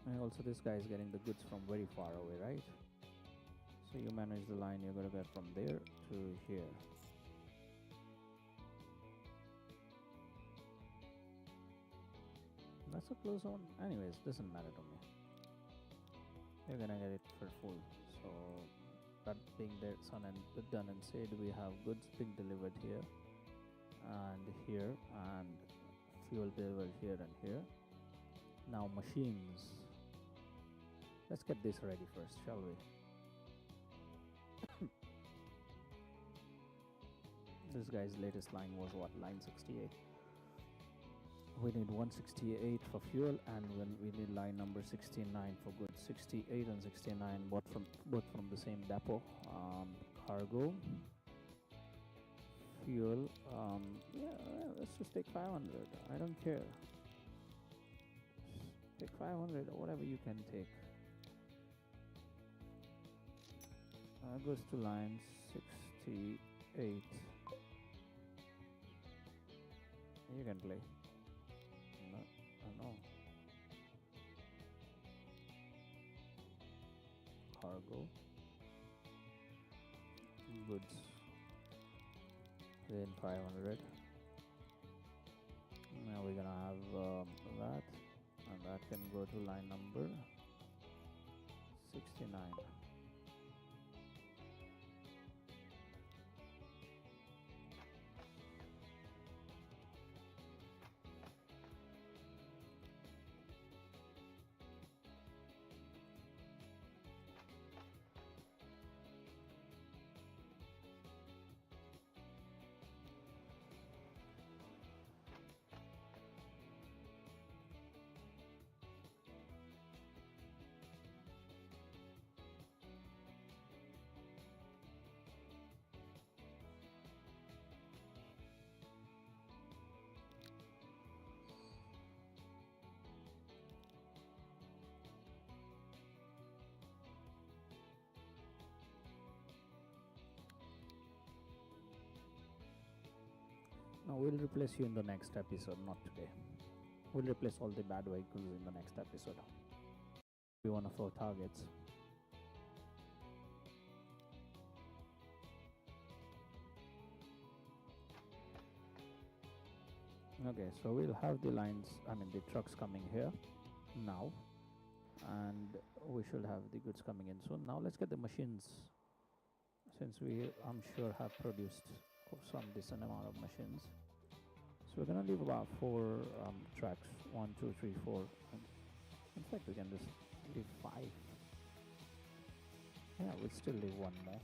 And also this guy is getting the goods from very far away, right? So you manage the line you're going to get from there to here. That's a close one. Anyways, doesn't matter to me. You're going to get it for full. So that being done and said, we have goods being delivered here and fuel delivered here and here. Now machines. Let's get this ready first, shall we? This guy's latest line was what? Line 68. We need 168 for fuel, and we need line number 69 for goods. 68 and 69 both from the same depot. Cargo, fuel. Yeah, let's just take 500. I don't care. Take 500 or whatever you can take. Goes to line 68. You can play. No. Cargo. Goods. Then 500. Now we're gonna have that. And that can go to line number 69. Now we'll replace you in the next episode, not today. We'll replace all the bad vehicles in the next episode. Be one of our targets. Okay, so we'll have the lines, the trucks coming here now, and we should have the goods coming in soon. Now let's get the machines, since we, I'm sure, have produced some decent amount of machines. So we're gonna leave about 4 tracks, 1, 2, 3, 4. In fact, we can just leave 5. Yeah, we'll still leave 1 more.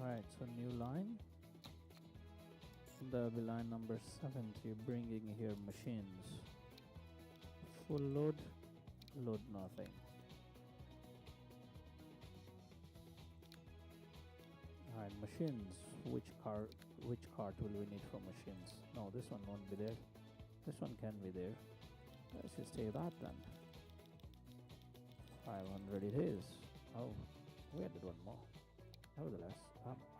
Right, so new line. There'll be line number 70, bringing here machines. Full load, load nothing. Alright, machines. Which cart will we need for machines? No, this one won't be there. This one can be there. Let's just take that then. 500 it is. Oh, we added one more. Nevertheless,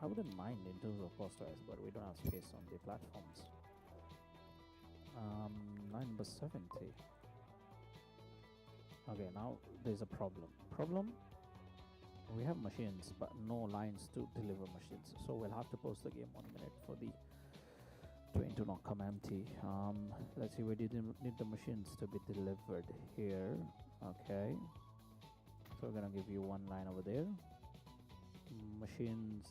I wouldn't mind in terms of cost-wise, but we don't have space on the platforms. Line number 70. Okay, now there's a problem. We have machines, but no lines to deliver machines. So we'll have to pause the game 1 minute for the train to not come empty. Let's see, we didn't need the machines to be delivered here. Okay. So we're gonna give you one line over there. Machines.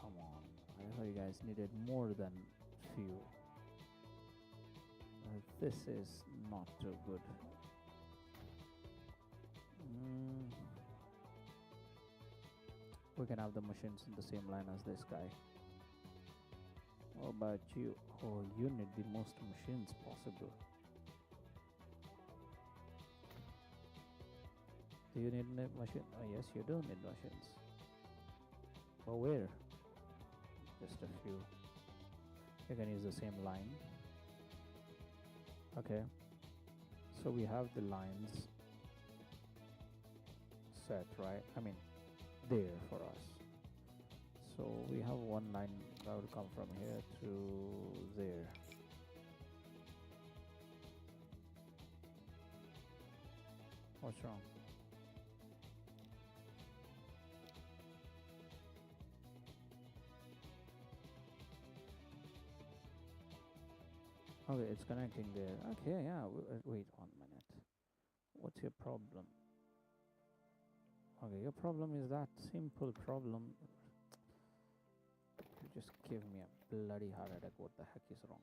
Come on. I thought you guys needed more than few. This is not too good. We can have the machines in the same line as this guy. What about you? Oh, you need the most machines possible. Do you need a machine? Oh yes, you do need machines. But where? Just a few. You can use the same line. Okay. So we have the lines set, right? I mean, there for us. So we have one line that will come from here to there. What's wrong? Okay, it's connecting there. Okay, yeah. Wait 1 minute. What's your problem? Okay, your problem is that simple problem. You just give me a bloody heart attack. What the heck is wrong?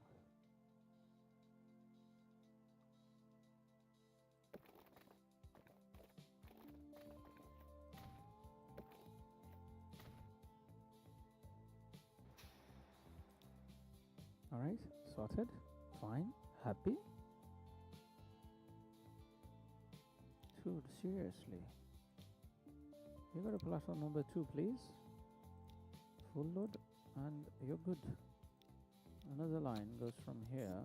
Alright, sorted. Fine. Happy? Dude, seriously. You got a platform number 2, please. Full load, and you're good. Another line goes from here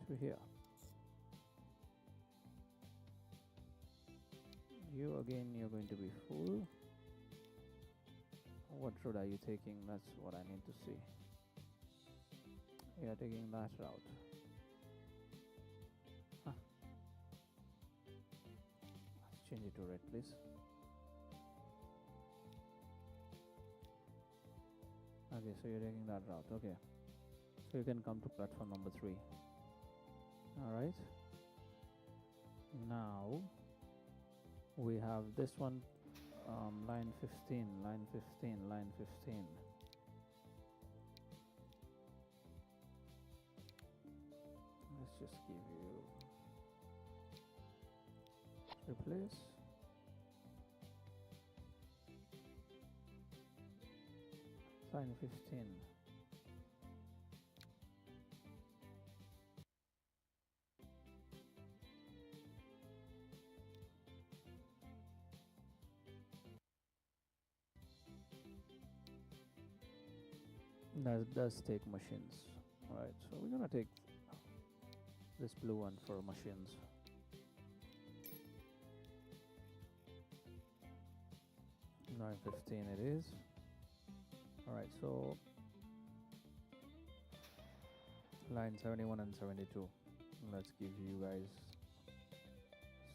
to here. You again, you're going to be full. What road are you taking? That's what I need to see. You're taking that route. Huh. Let's change it to red, please. Okay, so you're taking that route. Okay. So you can come to platform number 3. Alright. Now we have this one, line 15, line 15, line 15. Let's just give you replace. Line 15. That does take machines. Right, so we're gonna take this blue one for machines. Line 15 it is. Alright, so line 71 and 72. Let's give you guys,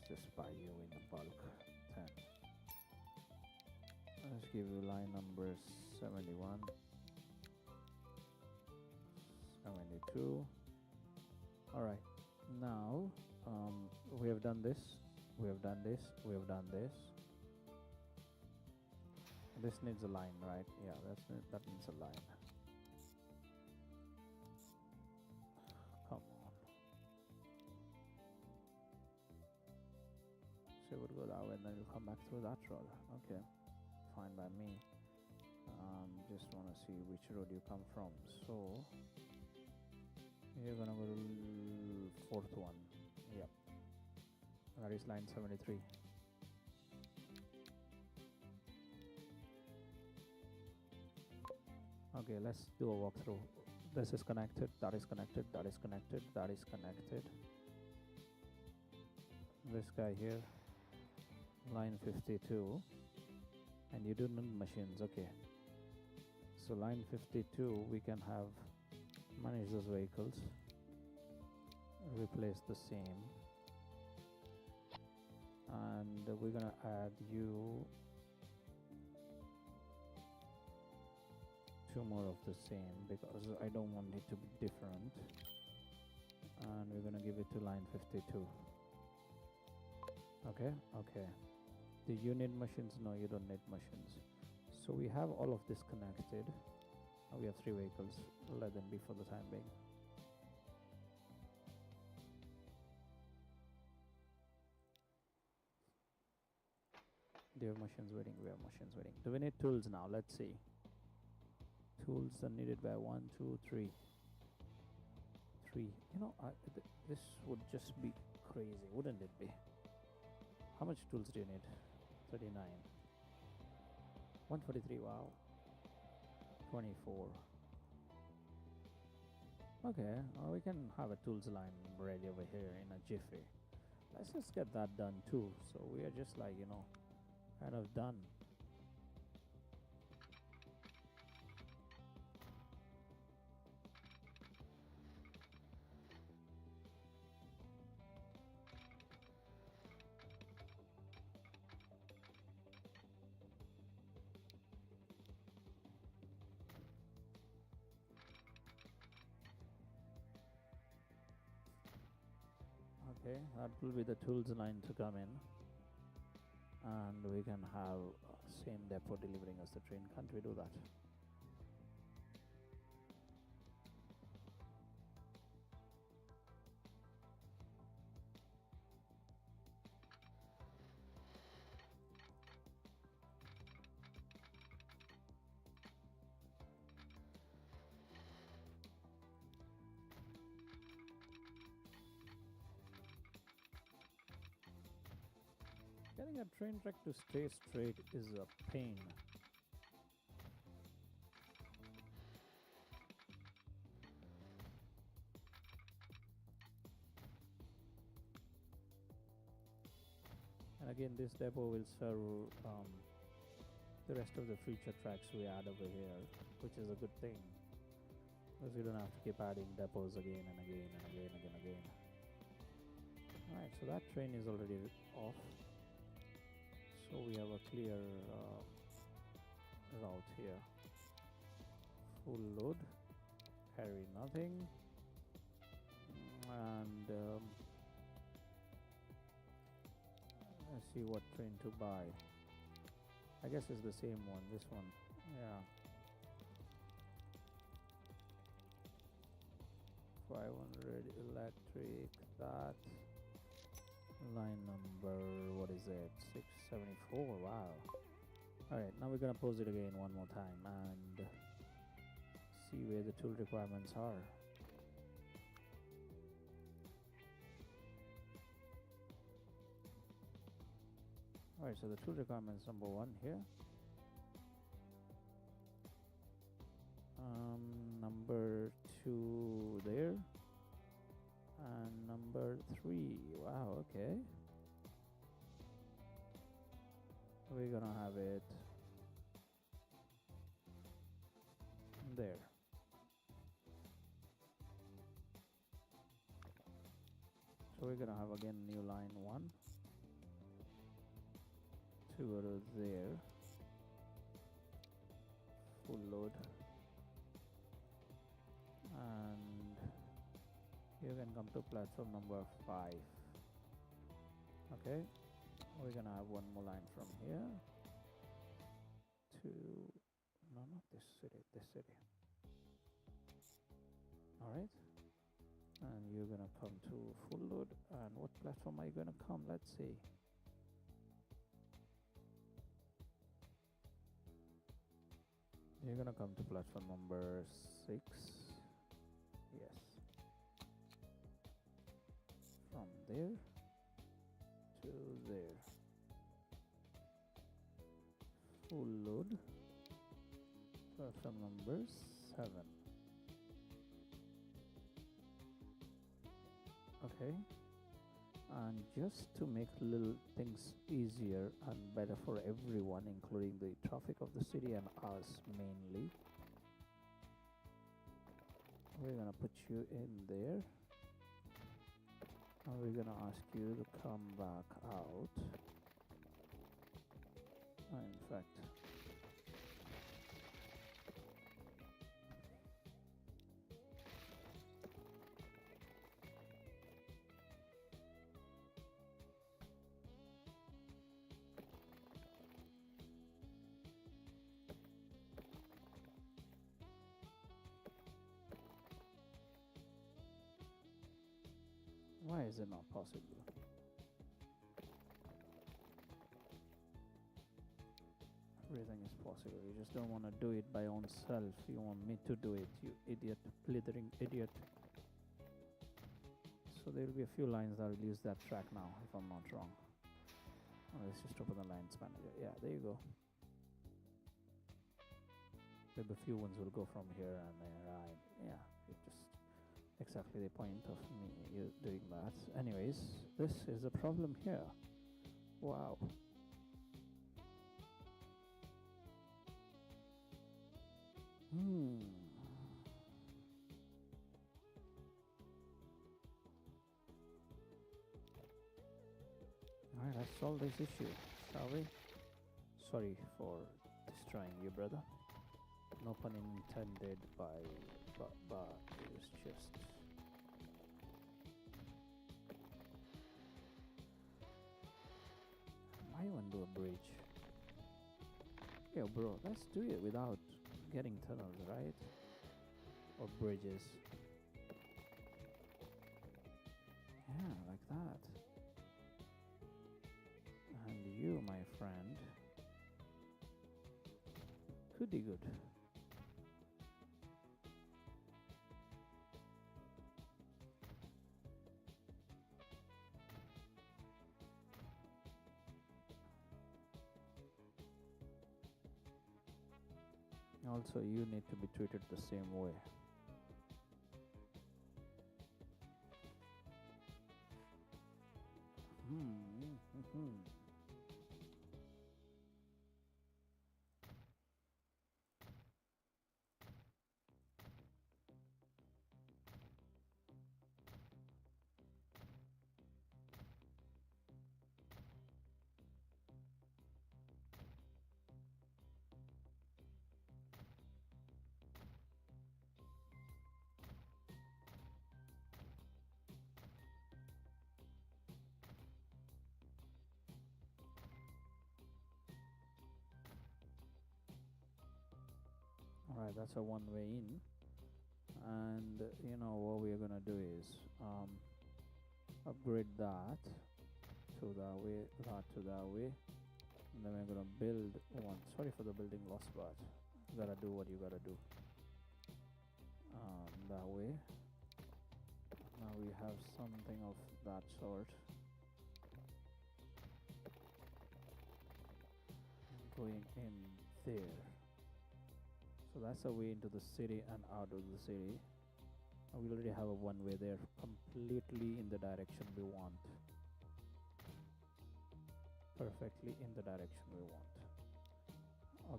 let's just buy you in a bulk 10. Let's give you line number 71, 72. Alright, now we have done this, we have done this, we have done this. This needs a line, right? Yeah, that needs a line. Come on. So we're go that way and then you'll come back through that road. Okay, fine by me. Just want to see which road you come from. So you're gonna go to fourth one. Yep, that is line 73. Okay, let's do a walkthrough. This is connected, that is connected, that is connected, that is connected. This guy here, line 52, and you do need machines. Okay, so line 52 we can have manage those vehicles, replace the same, and we're gonna add you 2 more of the same because I don't want it to be different, and we're gonna give it to line 52. Okay, do you need machines? No, you don't need machines. So we have all of this connected. Now we have 3 vehicles. Let them be for the time being. Do you have machines waiting? We have machines waiting. Do we need tools now? Let's see. Tools are needed by 1, 2, 3. 3. You know, this would just be crazy, wouldn't it be? How much tools do you need? 39. 143. Wow. 24. Okay, we can have a tools line ready over here in a jiffy. Let's just get that done too. So we are just like, you know, kind of done. Okay, that will be the tools line to come in, and we can have same depot delivering us the train. Can't we do that? Getting a train track to stay straight is a pain. And again, this depot will serve the rest of the future tracks we add over here, which is a good thing, because we don't have to keep adding depots again and again and again and again. Alright, so that train is already off. So we have a clear route here. Full load, carry nothing, and let's see what train to buy. I guess it's the same one, this one, yeah. 500 electric, that. Line number, what is it? 674. Wow. Alright, now we're gonna pose it again one more time and see where the tool requirements are. Alright, so the tool requirements number 1 here. Number 2 there. And number 3. Wow, okay. We're gonna have it there. So we're gonna have again new line 1 to go to there. Full load. And you can come to platform number 5. Okay, we're gonna have one more line from here to, no, not this city, this city. All right, and you're gonna come to full load. And what platform are you gonna come? Let's see. You're gonna come to platform number 6. Yes. From there to there. Full load. Platform number 7. Okay. And just to make little things easier and better for everyone, including the traffic of the city and us mainly, we're gonna put you in there and we're gonna ask you to come back out. In fact, why is it not possible? Everything is possible. You just don't want to do it by own self. You want me to do it, you idiot, blithering idiot. So there will be a few lines that will use that track now, if I'm not wrong. Let's just open the lines manager. Yeah, there you go. Maybe a few ones will go from here and there, right? Yeah, it just exactly the point of me doing that. Anyways, this is a problem here. Wow. Alright, let's solve this issue, shall we? Sorry for destroying you, brother. No pun intended by but it was just I want to do a bridge. Yo bro, let's do it without getting tunnels, right? Or bridges. Yeah, like that. And you, my friend, could be good. Also, you need to be treated the same way. Alright, that's a one-way in, and you know what we're gonna do is upgrade that to that way, and then we're gonna build one. Sorry for the building loss, but you gotta do what you gotta do. That way. Now we have something of that sort going in there. So that's a way into the city and out of the city. And we already have a one way there, completely in the direction we want. Perfectly in the direction we want.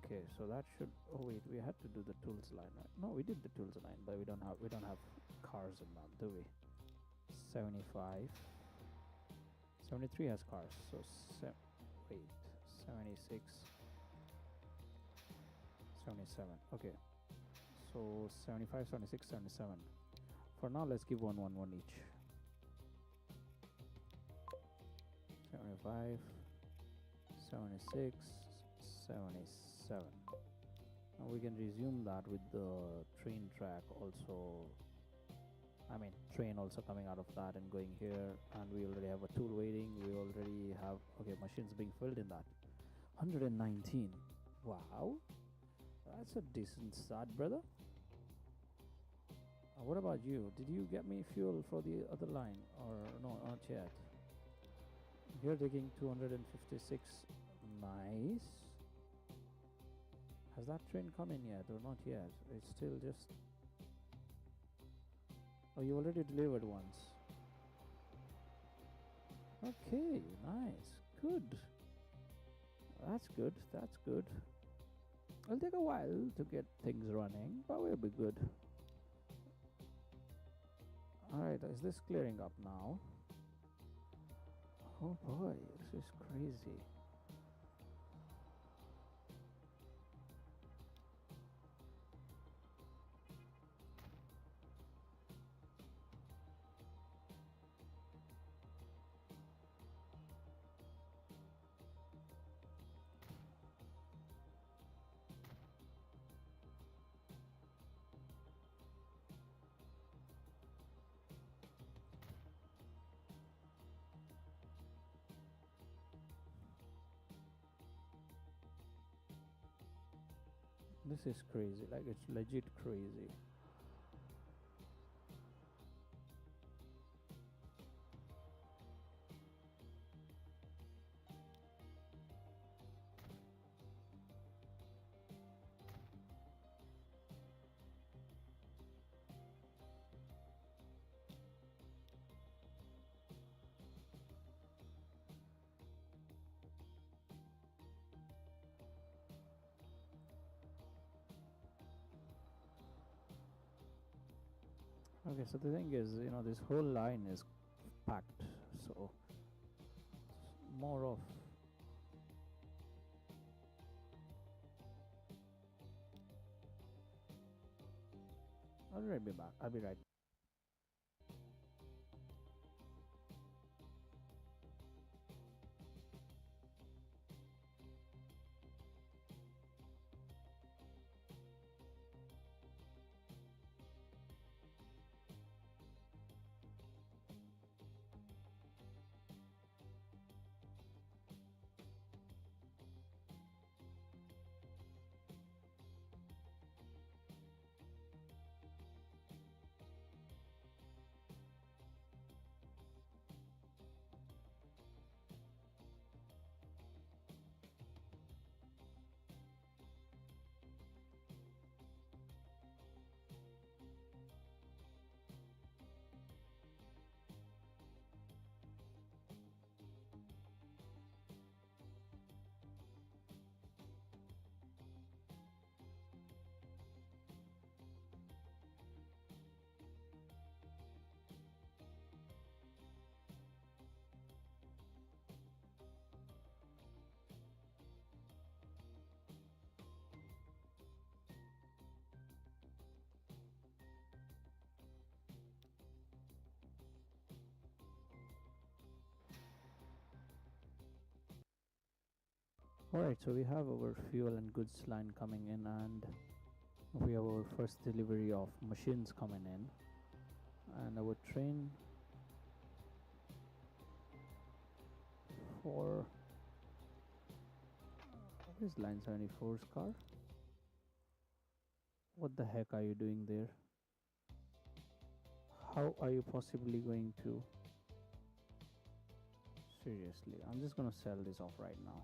Okay, so that should. Oh wait, we had to do the tools line, right? No, we did the tools line, but we don't have cars in that, do we? 75. 73 has cars, so wait, 76. 77. Okay, so 75, 76, 77. For now, let's give one each. 75, 76, 77. Now we can resume that with the train track also. I mean, train also coming out of that and going here, and we already have a tool waiting. We already have machines being filled in that. 119. Wow. That's a decent start, brother. What about you? Did you get me fuel for the other line, or no, not yet? You're taking 256. Nice. Has that train come in yet, or not yet? It's still just... Oh, you already delivered once. Okay, nice. Good. That's good. That's good. It'll take a while to get things running, but we'll be good. Alright, is this clearing up now? Oh boy, this is crazy. This is crazy, like it's legit crazy. Okay, so the thing is, this whole line is packed, so it's more of... I'll be back. I'll be right. Alright, so we have our fuel and goods line coming in, and we have our first delivery of machines coming in, and our train for... What is line 74's car? What the heck are you doing there? How are you possibly going to... Seriously, I'm just gonna sell this off right now.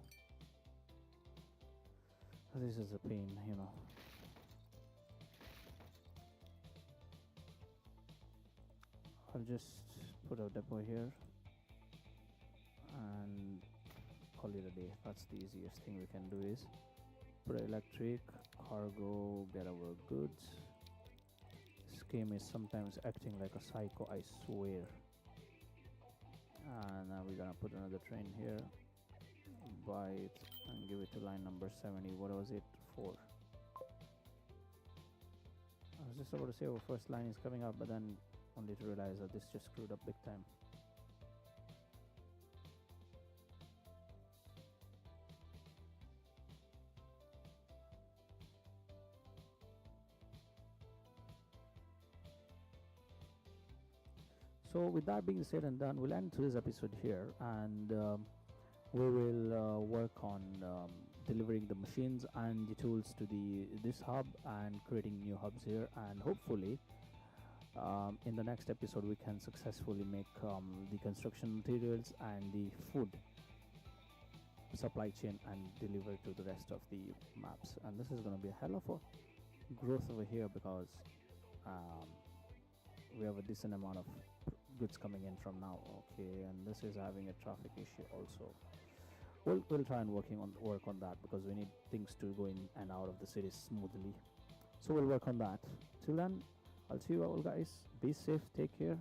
This is a pain, I'll just put a depot here and call it a day. That's the easiest thing we can do, is put electric, cargo, get our goods. This game is sometimes acting like a psycho, I swear. And now we're gonna put another train here, buy it and give it to line number 70. What was it for? I was just about to say our first line is coming up, but then only to realize that this just screwed up big time. So with that being said and done, we'll end today's episode here, and we will work on delivering the machines and the tools to this hub and creating new hubs here, and hopefully in the next episode we can successfully make the construction materials and the food supply chain and deliver to the rest of the maps. And this is going to be a hell of a growth over here, because we have a decent amount of goods coming in from now. Okay, and this is having a traffic issue also. We'll try and work on that, because we need things to go in and out of the city smoothly. So we'll work on that. Till then, I'll see you all guys. Be safe, take care,